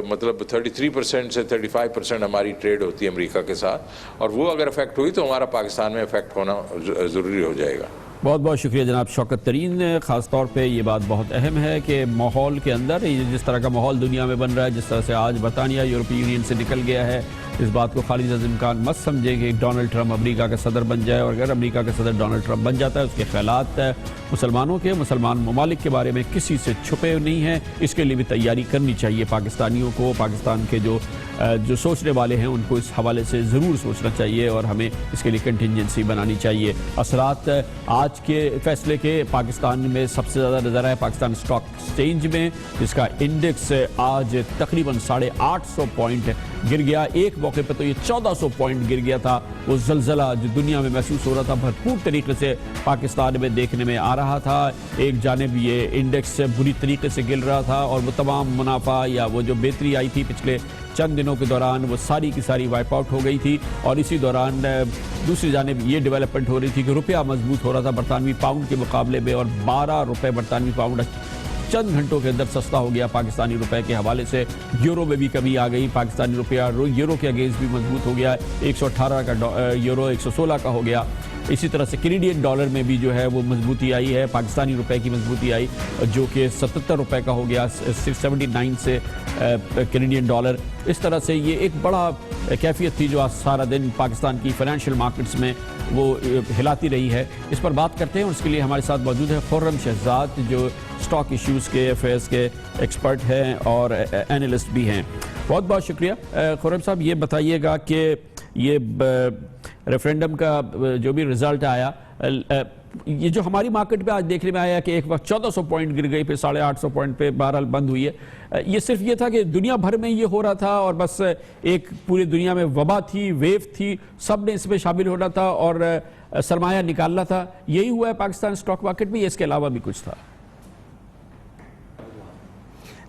مطلب 33% سے 35% ہماری ٹریڈ ہوتی ہے امریکہ کے ساتھ، اور وہ اگر افیکٹ ہوئی تو ہمارا پاکستان میں افیکٹ ہونا ضروری ہو جائے گا. بہت بہت شکریہ جناب شوکت ترین. خاص طور پہ یہ بات بہت اہم ہے کہ ماحول کے اندر جس طرح کا ماحول دنیا میں بن رہا ہے، جس طرح سے آج برطانیہ یورپی یونین سے نکل گیا ہے، اس بات کو خارج از امکان مت سمجھے کہ ڈونلڈ ٹرمپ امریکہ کا صدر بن جائے. اور اگر امریکہ کا صدر ڈونلڈ ٹرمپ بن جاتا ہے اس کے خیالات مسلمانوں کے، مسلمان ممالک کے بارے میں کسی سے چھپے نہیں ہیں. اس کے لیے بھی تیاری کرنی چاہیے پاکستانیوں کو. پاکستان کے جو سوچنے والے ہیں ان کو اس حوالے سے ضرور سوچنا چاہیے اور ہمیں اس کے لیے کنٹینجنسی بنانی چاہیے. اثرات آج کے فیصلے کے پاکستان میں سب سے زیادہ نظر آئے پاکستان اسٹاک ایکسچینج میں، جس کا انڈیکس آج تقریباً 850 پوائنٹ گر گیا. ایک موقع پہ تو یہ 1400 پوائنٹ گر گیا تھا. وہ زلزلہ جو دنیا میں محسوس ہو رہا تھا بھرپور طریقے سے پاکستان میں دیکھنے میں آ رہا تھا. ایک جانب یہ انڈیکس بری طریقے سے گر رہا تھا اور وہ تمام منافع یا وہ جو بہتری آئی تھی پچھلے چند دنوں کے دوران وہ ساری کی ساری وائپ آؤٹ ہو گئی تھی. اور اسی دوران دوسری جانب یہ ڈیولپمنٹ ہو رہی تھی کہ روپیہ مضبوط ہو رہا تھا برطانوی پاؤنڈ کے مقابلے میں، اور 12 روپے برطانوی پاؤنڈ چند گھنٹوں کے اندر سستا ہو گیا پاکستانی روپے کے حوالے سے. یورو میں بھی کمی آ گئی، پاکستانی روپیہ یورو کے اگینسٹ بھی مضبوط ہو گیا. 118 کا یورو 116 کا ہو گیا. اسی طرح سے کینیڈین ڈالر میں بھی جو ہے وہ مضبوطی آئی ہے، پاکستانی روپے کی مضبوطی آئی جو کہ 77 روپے کا ہو گیا 679 سے کینیڈین ڈالر. اس طرح سے یہ ایک بڑا کیفیت تھی جو آج سارا دن پاکستان کی فائنینشیل مارکیٹس میں وہ ہلاتی رہی ہے. اس پر بات کرتے ہیں اور اس کے لیے ہمارے ساتھ موجود ہے خرم شہزاد جو اسٹاک ایشوز کے افیئرس کے ایکسپرٹ ہیں اور اینالسٹ بھی ہیں. بہت بہت شکریہ. خرم صاحب یہ بتائیے گا کہ یہ ریفرینڈم کا جو بھی رزلٹ آیا، یہ جو ہماری مارکیٹ پہ آج دیکھنے میں آیا کہ ایک وقت 1400 پوائنٹ گر گئی، پھر 850 پوائنٹ پہ بہرحال بند ہوئی ہے، یہ صرف یہ تھا کہ دنیا بھر میں یہ ہو رہا تھا اور بس ایک پوری دنیا میں وبا تھی، ویو تھی، سب نے اس میں شامل ہونا تھا اور سرمایہ نکالنا تھا، یہی ہوا ہے پاکستان اسٹاک مارکیٹ میں، اس کے علاوہ بھی کچھ تھا؟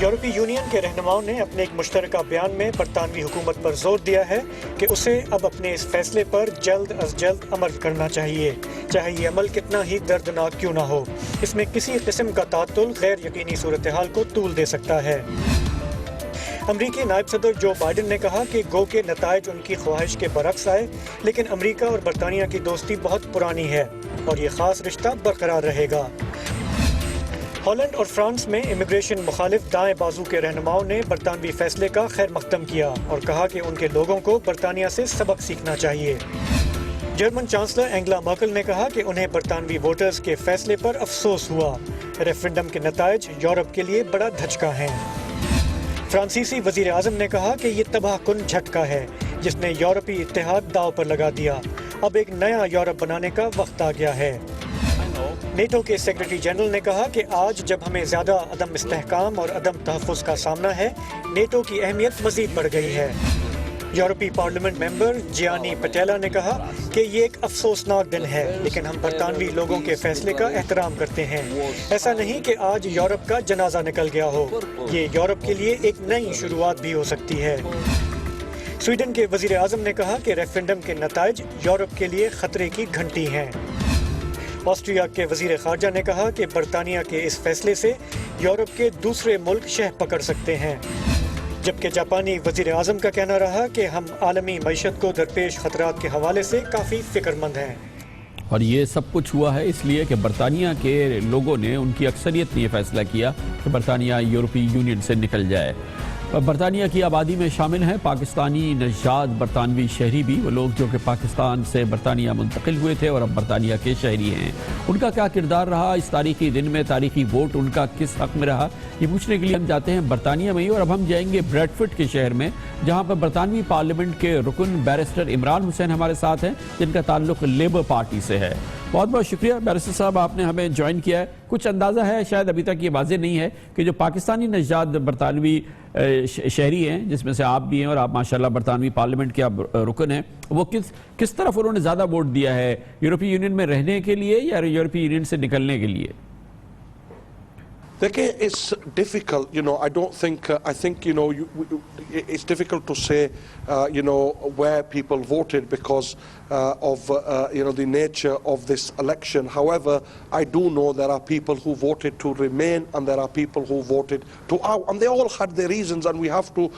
یورپی یونین کے رہنماؤں نے اپنے ایک مشترکہ بیان میں برطانوی حکومت پر زور دیا ہے کہ اسے اب اپنے اس فیصلے پر جلد از جلد عمل کرنا چاہیے، چاہے یہ عمل کتنا ہی دردناک کیوں نہ ہو۔ اس میں کسی قسم کا تعطل غیر یقینی صورتحال کو طول دے سکتا ہے۔ امریکی نائب صدر جو بائیڈن نے کہا کہ گو کے نتائج ان کی خواہش کے برعکس آئے، لیکن امریکہ اور برطانیہ کی دوستی بہت پرانی ہے اور یہ خاص رشتہ برقرار رہے گا۔ ہالینڈ اور فرانس میں امیگریشن مخالف دائیں بازو کے رہنماؤں نے برطانوی فیصلے کا خیر مقدم کیا اور کہا کہ ان کے لوگوں کو برطانیہ سے سبق سیکھنا چاہیے۔ جرمن چانسلر اینگلا مرکل نے کہا کہ انہیں برطانوی ووٹرز کے فیصلے پر افسوس ہوا۔ ریفرنڈم کے نتائج یورپ کے لیے بڑا دھچکا ہیں۔ فرانسیسی وزیر اعظم نے کہا کہ یہ تباہ کن جھٹکا ہے جس نے یورپی اتحاد داؤ پر لگا دیا۔ اب ایک نیا یورپ بنانے کا وقت آ گیا ہے۔ نیٹو کے سیکرٹری جنرل نے کہا کہ آج جب ہمیں زیادہ عدم استحکام اور عدم تحفظ کا سامنا ہے، نیٹو کی اہمیت مزید بڑھ گئی ہے۔ یورپی پارلیمنٹ ممبر جیانی پٹیلا نے کہا کہ یہ ایک افسوسناک دن ہے، لیکن ہم برطانوی لوگوں کے فیصلے کا احترام کرتے ہیں۔ ایسا نہیں کہ آج یورپ کا جنازہ نکل گیا ہو، یہ یورپ کے لیے ایک نئی شروعات بھی ہو سکتی ہے۔ سویڈن کے وزیر اعظم نے کہا کہ ریفرنڈم کے نتائج یورپ کے لیے خطرے کی گھنٹی ہیں۔ آسٹریا کے وزیر خارجہ نے کہا کہ برطانیہ کے اس فیصلے سے یورپ کے دوسرے ملک شہ پکڑ سکتے ہیں، جبکہ جاپانی وزیر اعظم کا کہنا رہا کہ ہم عالمی معیشت کو درپیش خطرات کے حوالے سے کافی فکر مند ہیں۔ اور یہ سب کچھ ہوا ہے اس لیے کہ برطانیہ کے لوگوں نے، ان کی اکثریت نے یہ فیصلہ کیا کہ برطانیہ یورپی یونین سے نکل جائے۔ برطانیہ کی آبادی میں شامل ہیں پاکستانی نژاد برطانوی شہری بھی، وہ لوگ جو کہ پاکستان سے برطانیہ منتقل ہوئے تھے اور اب برطانیہ کے شہری ہیں۔ ان کا کیا کردار رہا اس تاریخی دن میں، تاریخی ووٹ ان کا کس حق میں رہا، یہ پوچھنے کے لیے ہم جاتے ہیں برطانیہ میں ہی، اور اب ہم جائیں گے بریڈ فورڈ کے شہر میں، جہاں پر برطانوی پارلیمنٹ کے رکن بیرسٹر عمران حسین ہمارے ساتھ ہیں، جن کا تعلق لیبر پارٹی سے ہے۔ بہت بہت شکریہ بیرسٹر صاحب، آپ نے ہمیں جوائن کیا ہے۔ کچھ اندازہ ہے، شاید ابھی تک یہ واضح نہیں ہے، کہ جو پاکستانی نژاد برطانوی شہری ہیں، جس میں سے آپ بھی ہیں اور آپ ماشاءاللہ برطانوی پارلیمنٹ کے رکن ہیں، وہ کس طرف انہوں نے زیادہ ووٹ دیا ہے، یورپی یونین میں رہنے کے لیے یا یورپی یونین سے نکلنے کے لیے؟ دیکھیں، it's difficult, I don't think, I think, it's difficult to say, where people voted because of, the nature of this election. However, I do know there are people who voted to remain and there are people who voted to out. And they all had their reasons and we have to,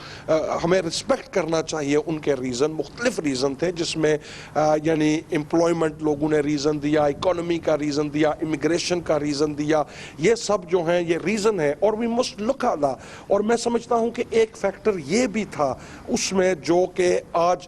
ہمیں respect کرنا چاہیے ان کے reason. مختلف reason تھے جس میں employment لوگوں نے reason دیا، economy کا reason دیا، immigration کا reason دیا، یہ سب جو ہیں یہ ریزن ہے اور we must look at that. اور میں سمجھتا ہوں کہ ایک فیکٹر یہ بھی تھا اس میں جو کہ آج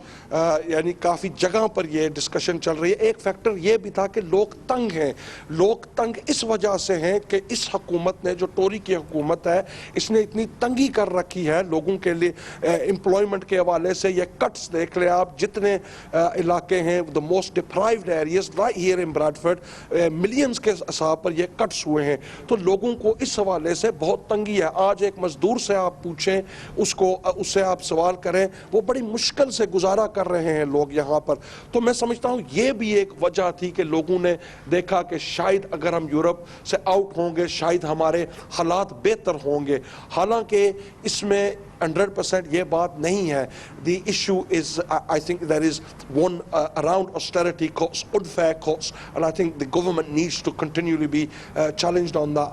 کافی جگہ پر یہ ڈسکشن چل رہی ہے، ایک فیکٹر یہ بھی تھا کہ لوگ تنگ ہیں۔ لوگ تنگ اس وجہ سے ہیں کہ اس حکومت نے، جو ٹوری کی حکومت ہے، اس نے اتنی تنگی کر رکھی ہے لوگوں کے لیے امپلائمنٹ کے حوالے سے۔ یہ کٹس دیکھ لیں آپ، جتنے علاقے ہیں the most deprived areas right here in Bradford، millions کے حساب پر یہ کٹس ہوئے ہیں، تو لوگوں کو اس حوالے سے بہت تنگی ہے۔ آج ایک مزدور سے آپ پوچھیں، اس سے آپ سوال کریں، وہ بڑی مشکل سے گزارا کر رہے ہیں لوگ یہاں پر۔ تو میں سمجھتا ہوں یہ بھی ایک وجہ تھی کہ لوگوں نے دیکھا کہ شاید اگر ہم یورپ سے آؤٹ ہوں گے شاید ہمارے حالات بہتر ہوں گے، حالانکہ اس میں 100% یہ بات نہیں ہے۔ The issue is, I think there is one around austerity cuts, unfair cuts, and I think the government needs to continually be challenged on that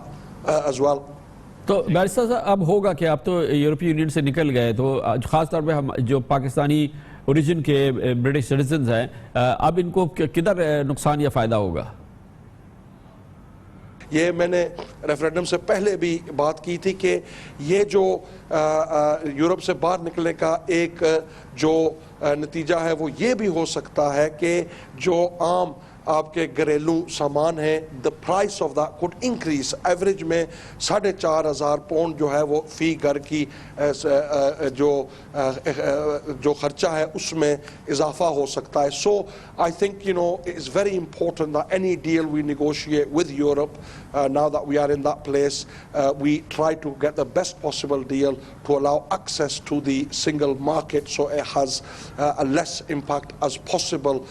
as well. تو بیرسٹر صاحب، اب ہوگا کہ آپ تو یورپی یونین سے نکل گئے، تو خاص طور پہ ہم جو پاکستانی اوریجن کے برٹش سٹیزنز ہیں، اب ان کو کدھر نقصان یا فائدہ ہوگا؟ یہ میں نے ریفرینڈم سے پہلے بھی بات کی تھی کہ یہ جو یورپ سے باہر نکلنے کا ایک جو نتیجہ ہے وہ یہ بھی ہو سکتا ہے کہ جو عام آپ کے گھریلو سامان ہیں، the price of that could increase. Average میں 4,500 پاؤنڈ جو ہے وہ فی گھر کی جو خرچہ ہے اس میں اضافہ ہو سکتا ہے۔ So I think it's very important that any deal we negotiate with Europe, now that we are in that place, we try to get the best possible deal to allow access to the single market so it has a less impact as possible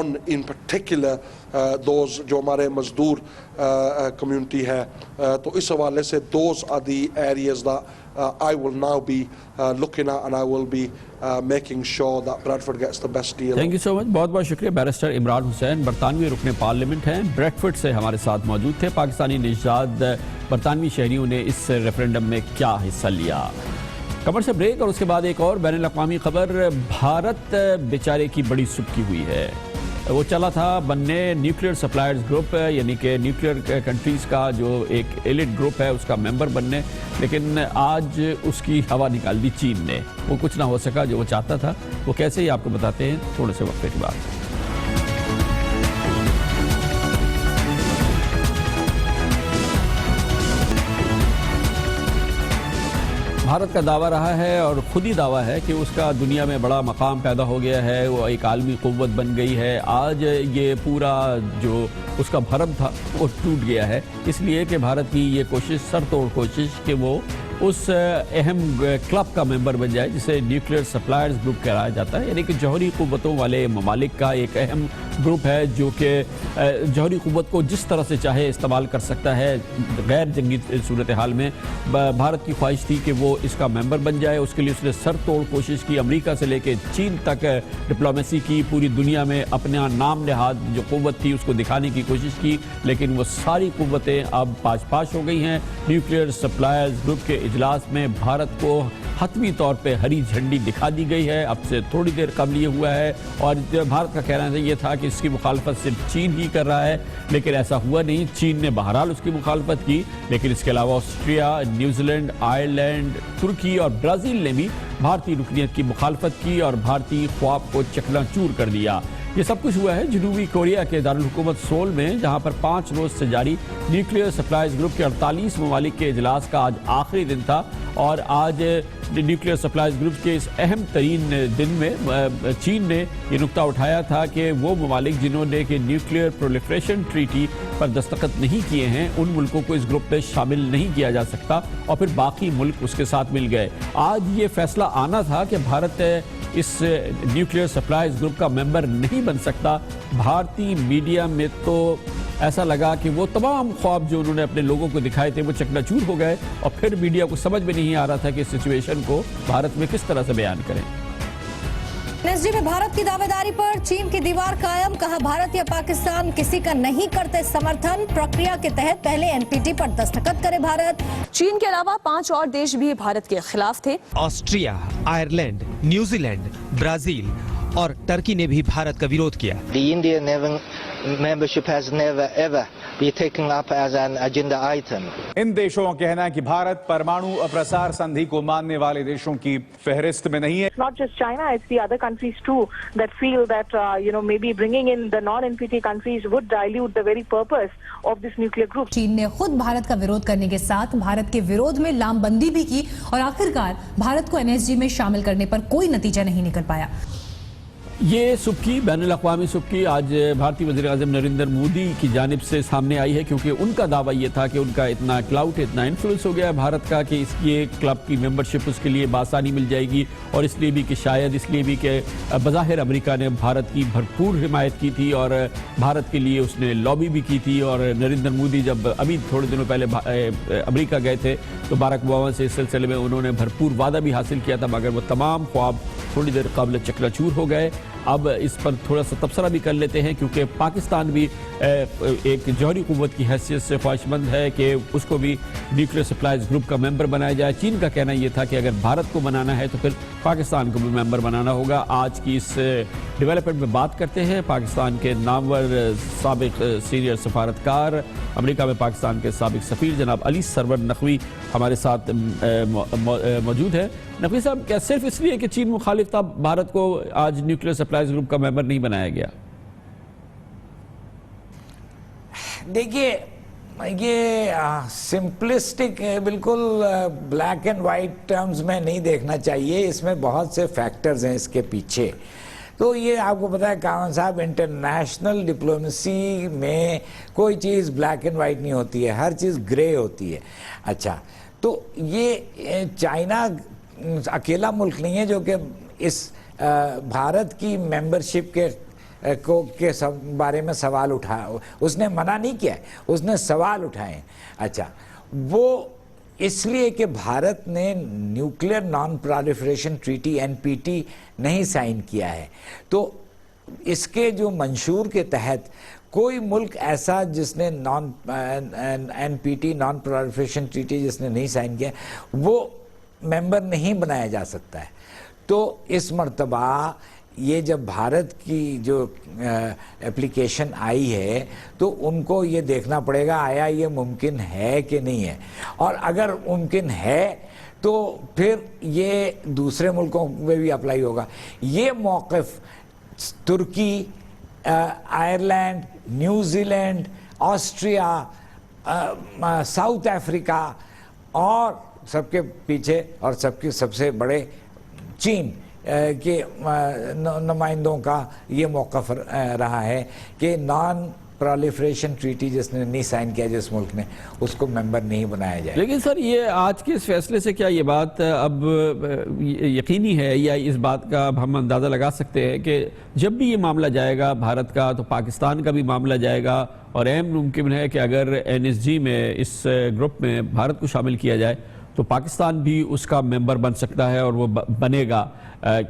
on, in particular, those جو ہمارے مزدور community ہے تو اس حوالے سے those are the areas the I will now be looking at and I will be making sure that Bradford gets the best deal. Thank you so much. بہت بہت شکریہ. بیرسٹر عمران حسین برطانوی رکن پارلیمنٹ ہیں, بریڈفورڈ سے ہمارے ساتھ موجود تھے. پاکستانی نژاد برطانوی شہریوں نے اس ریفرینڈم میں کیا حصہ لیا. کمر سے بریک اور اس کے بعد ایک اور بین الاقوامی خبر. بھارت بیچارے کی بڑی سبکی ہوئی ہے. وہ چلا تھا بننے نیوکلیئر سپلائرز گروپ, یعنی کہ نیوکلیئر کنٹریز کا جو ایک ایلیٹ گروپ ہے اس کا ممبر بننے, لیکن آج اس کی ہوا نکال دی چین نے. وہ کچھ نہ ہو سکا جو وہ چاہتا تھا. وہ کیسے ہی آپ کو بتاتے ہیں تھوڑے سے وقفے کے بعد. بھارت کا دعویٰ رہا ہے اور خود ہی دعویٰ ہے کہ اس کا دنیا میں بڑا مقام پیدا ہو گیا ہے, وہ ایک عالمی قوت بن گئی ہے. آج یہ پورا جو اس کا بھرم تھا وہ ٹوٹ گیا ہے, اس لیے کہ بھارت کی یہ کوشش, سر توڑ کوشش, کہ وہ اس اہم کلب کا ممبر بن جائے جسے نیوکلیئر سپلائرز گروپ کہا جاتا ہے, یعنی کہ جوہری قوتوں والے ممالک کا ایک اہم گروپ ہے جو کہ جوہری قوت کو جس طرح سے چاہے استعمال کر سکتا ہے غیر جنگی صورتحال میں. بھارت کی خواہش تھی کہ وہ اس کا ممبر بن جائے. اس کے لیے اس نے سر توڑ کوشش کی, امریکہ سے لے کے چین تک ڈپلومیسی کی, پوری دنیا میں اپنا نام نہاد جو قوت تھی اس کو دکھانے کی کوشش کی, لیکن وہ ساری قوتیں اب پاش پاش ہو گئی ہیں. نیوکلیئر سپلائرز گروپ کے اجلاس میں بھارت کو حتمی طور پہ ہری جھنڈی دکھا دی گئی ہے. اب سے تھوڑی دیر قبل یہ ہوا ہے, اور بھارت کا کہنا یہ تھا کہ اس کی مخالفت صرف چین ہی کر رہا ہے, لیکن ایسا ہوا نہیں. چین نے بہرحال اس کی مخالفت کی, لیکن اس کے علاوہ آسٹریا, نیوزی لینڈ, آئرلینڈ, ترکی اور برازیل نے بھی بھارتی رکنیت کی مخالفت کی اور بھارتی خواب کو چکنا چور کر دیا. یہ سب کچھ ہوا ہے جنوبی کوریا کے دارالحکومت سول میں, جہاں پر 5 روز سے جاری نیوکلیئر سپلائرز گروپ کے 48 ممالک کے اجلاس کا آج آخری دن تھا. اور آج نیوکلیئر سپلائرز گروپ کے اس اہم ترین دن میں چین نے یہ نقطہ اٹھایا تھا کہ وہ ممالک جنہوں نے کہ نیوکلیئر پرولیفریشن ٹریٹی پر دستخط نہیں کیے ہیں, ان ملکوں کو اس گروپ میں شامل نہیں کیا جا سکتا, اور پھر باقی ملک اس کے ساتھ مل گئے. آج یہ فیصلہ آنا تھا کہ بھارت اس نیوکلیئر سپلائرز گروپ کا ممبر نہیں بن سکتا. بھارتی میڈیا میں تو ایسا لگا کہ وہ تمام خواب جو انہوں نے اپنے لوگوں کو دکھائے تھے وہ چکنا چور ہو گئے, اور پھر میڈیا کو سمجھ میں نہیں آ رہا تھا کہ اس سچویشن کو بھارت میں کس طرح سے بیان کریں. NSG میں بھارت کی دعوے داری پر چین کی دیوار قائم, کہا بھارت یا پاکستان کسی کا نہیں کرتے سمرتھن, پرکریا کے تحت پہلے NPT پر دستخط کرے بھارت. چین کے علاوہ 5 اور دیش بھی بھارت کے خلاف تھے. Austria, Ireland, New land, Brazil اور ترکی نے بھی بھارت کا ویرودھ کیا. The Indian membership has never ever been taken up as an agenda item. ان دیشوں کا کہنا ہے کہ بھارت پرمانو اپرسار سندھی کو ماننے والے دیشوں کی فہرست میں نہیں ہے. It's not just China, it's the other countries too that feel that maybe bringing in the non-NPT countries would dilute the very purpose of this nuclear group. چین نے خود بھارت کا ویرودھ کرنے کے ساتھ بھارت کے ویرودھ میں لام بندی بھی کی, اور آخرکار بھارت کو NSG میں شامل کرنے پر کوئی نتیجہ نہیں نکل پایا. یہ سبکی, بین الاقوامی سبکی, آج بھارتی وزیر اعظم نریندر مودی کی جانب سے سامنے آئی ہے, کیونکہ ان کا دعویٰ یہ تھا کہ ان کا اتنا کلاؤٹ, اتنا انفلوئنس ہو گیا ہے بھارت کا کہ اس یہ کلب کی ممبرشپ اس کے لیے بآسانی مل جائے گی, اور اس لیے بھی کہ شاید اس لیے بھی کہ بظاہر امریکہ نے بھارت کی بھرپور حمایت کی تھی اور بھارت کے لیے اس نے لابی بھی کی تھی. اور نریندر مودی جب ابھی تھوڑے دنوں پہلے امریکہ گئے تھے تو باراک اوباما سے اس سلسلے میں انہوں نے بھرپور وعدہ بھی حاصل کیا تھا, مگر وہ تمام خواب تھوڑی دیر قبل چکنا چور ہو گئے. اب اس پر تھوڑا سا تبصرہ بھی کر لیتے ہیں, کیونکہ پاکستان بھی ایک جوہری قوت کی حیثیت سے خواہش مند ہے کہ اس کو بھی نیوکلیئر سپلائرز گروپ کا ممبر بنایا جائے. چین کا کہنا یہ تھا کہ اگر بھارت کو بنانا ہے تو پھر پاکستان کو بھی ممبر بنانا ہوگا. آج کی اس ڈیولپمنٹ میں بات کرتے ہیں. پاکستان کے نامور سابق سینئر سفارتکار, امریکہ میں پاکستان کے سابق سفیر جناب علی سرور نقوی ہمارے ساتھ موجود ہے. نقوی صاحب, کیا صرف اس لیے کہ چین مخالف تھا بھارت کو آج نیوکلیئر سپلائرز گروپ کا ممبر نہیں بنایا گیا؟ دیکھیے, یہ سمپلسٹک بالکل بلیک اینڈ وائٹ ٹرمز میں نہیں دیکھنا چاہیے, اس میں بہت سے فیکٹرز ہیں اس کے پیچھے. تو یہ آپ کو پتہ ہے کامران صاحب, انٹرنیشنل ڈپلومیسی میں کوئی چیز بلیک اینڈ وائٹ نہیں ہوتی ہے, ہر چیز گرے ہوتی ہے. اچھا, تو یہ چائنا اکیلا ملک نہیں ہے جو کہ اس بھارت کی ممبرشپ کے کے بارے میں سوال اٹھایا, اس نے منع نہیں کیا ہے, اس نے سوال اٹھائے. اچھا, وہ اس لیے کہ بھارت نے نیوکلیئر نان پرالیفریشن ٹریٹی NPT نہیں سائن کیا ہے, تو اس کے جو منشور کے تحت کوئی ملک ایسا جس نے NPT نان پرالیفریشن ٹریٹی جس نے نہیں سائن کیا وہ ممبر نہیں بنایا جا سکتا ہے. تو اس مرتبہ یہ جب بھارت کی جو اپلیکیشن آئی ہے تو ان کو یہ دیکھنا پڑے گا آیا یہ ممکن ہے کہ نہیں ہے, اور اگر ممکن ہے تو پھر یہ دوسرے ملکوں میں بھی اپلائی ہوگا. یہ موقف Turkey, Ireland, New Zealand, Austria, South Africa اور سب کے پیچھے اور سب سے بڑے چین کے نمائندوں کا یہ موقف رہا ہے کہ نان پرالیفریشن ٹریٹی جس نے نہیں سائن کیا جس ملک نے, اس کو ممبر نہیں بنایا جائے. لیکن سر یہ آج کے اس فیصلے سے کیا یہ بات اب یقینی ہے, یا اس بات کا اب ہم اندازہ لگا سکتے ہیں کہ جب بھی یہ معاملہ جائے گا بھارت کا تو پاکستان کا بھی معاملہ جائے گا, اور اہم ممکن ہے کہ اگر NSG میں اس گروپ میں بھارت کو شامل کیا جائے تو پاکستان بھی اس کا ممبر بن سکتا ہے اور وہ بنے گا.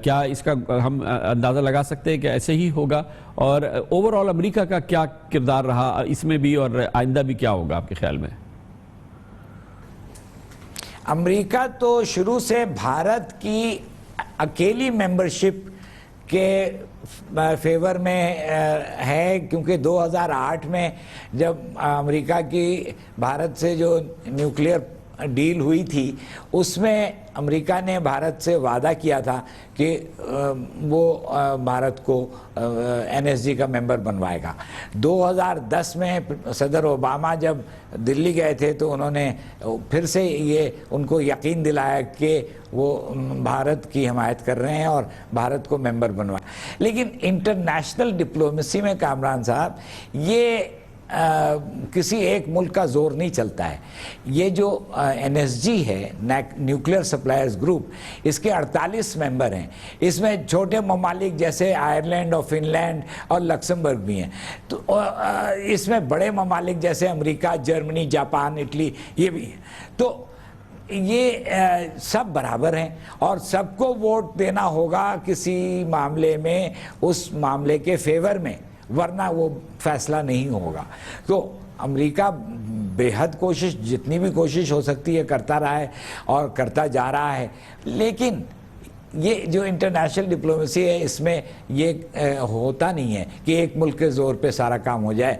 کیا اس کا ہم اندازہ لگا سکتے ہیں کہ ایسے ہی ہوگا, اور اوورآل امریکہ کا کیا کردار رہا اس میں بھی, اور آئندہ بھی کیا ہوگا آپ کے خیال میں؟ امریکہ تو شروع سے بھارت کی اکیلی ممبرشپ کے فیور میں ہے, کیونکہ 2008 میں جب امریکہ کی بھارت سے جو نیوکلیئر ڈیل ہوئی تھی اس میں امریکہ نے بھارت سے وعدہ کیا تھا کہ وہ بھارت کو NSG کا ممبر بنوائے گا. 2010 میں صدر اوباما جب دلی گئے تھے تو انہوں نے پھر سے یہ ان کو یقین دلایا کہ وہ بھارت کی حمایت کر رہے ہیں اور بھارت کو ممبر بنوائے. لیکن انٹرنیشنل ڈپلومیسی میں کامران صاحب یہ کسی ایک ملک کا زور نہیں چلتا ہے. یہ جو NSG ہے نیوکلیئر سپلائرز گروپ, اس کے 48 ممبر ہیں. اس میں چھوٹے ممالک جیسے آئرلینڈ اور فن لینڈ اور لکسمبرگ بھی ہیں. تو اس میں بڑے ممالک جیسے امریکہ, جرمنی, جاپان, اٹلی یہ بھی ہیں. تو یہ سب برابر ہیں اور سب کو ووٹ دینا ہوگا کسی معاملے میں اس معاملے کے فیور میں, ورنہ وہ فیصلہ نہیں ہوگا. تو امریکہ بے حد کوشش, جتنی بھی کوشش ہو سکتی ہے کرتا رہا ہے اور کرتا جا رہا ہے. لیکن یہ جو انٹرنیشنل ڈپلومیسی ہے اس میں یہ ہوتا نہیں ہے کہ ایک ملک کے زور پہ سارا کام ہو جائے.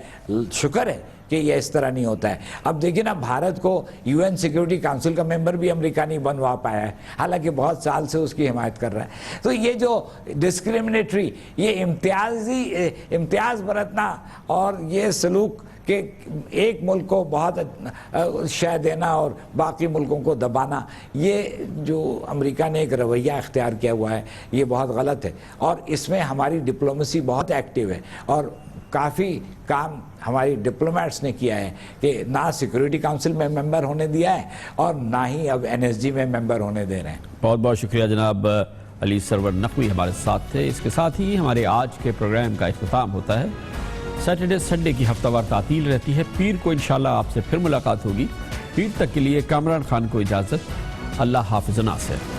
شکر ہے کہ یہ اس طرح نہیں ہوتا ہے. اب دیکھیں نا, بھارت کو UN سیکیورٹی کاؤنسل کا ممبر بھی امریکہ نہیں بنوا پایا ہے, حالانکہ بہت سال سے اس کی حمایت کر رہا ہے. تو یہ جو ڈسکریمنیٹری, یہ امتیاز برتنا اور یہ سلوک کہ ایک ملک کو بہت شے دینا اور باقی ملکوں کو دبانا, یہ جو امریکہ نے ایک رویہ اختیار کیا ہوا ہے یہ بہت غلط ہے. اور اس میں ہماری ڈپلومیسی بہت ایکٹیو ہے اور کافی کام ہماری ڈپلومیٹس نے کیا ہے کہ نہ سیکورٹی کاؤنسل میں ممبر ہونے دیا ہے اور نہ ہی اب NSG میں ممبر ہونے دے رہے ہیں. بہت بہت شکریہ جناب علی سرور نقوی ہمارے ساتھ تھے. اس کے ساتھ ہی ہمارے آج کے پروگرام کا اختتام ہوتا ہے. سیٹرڈے سنڈے کی ہفتہ وار تعطیل رہتی ہے. پیر کو انشاءاللہ آپ سے پھر ملاقات ہوگی. پیر تک کے لیے کامران خان کو اجازت. اللہ حافظ ناصر.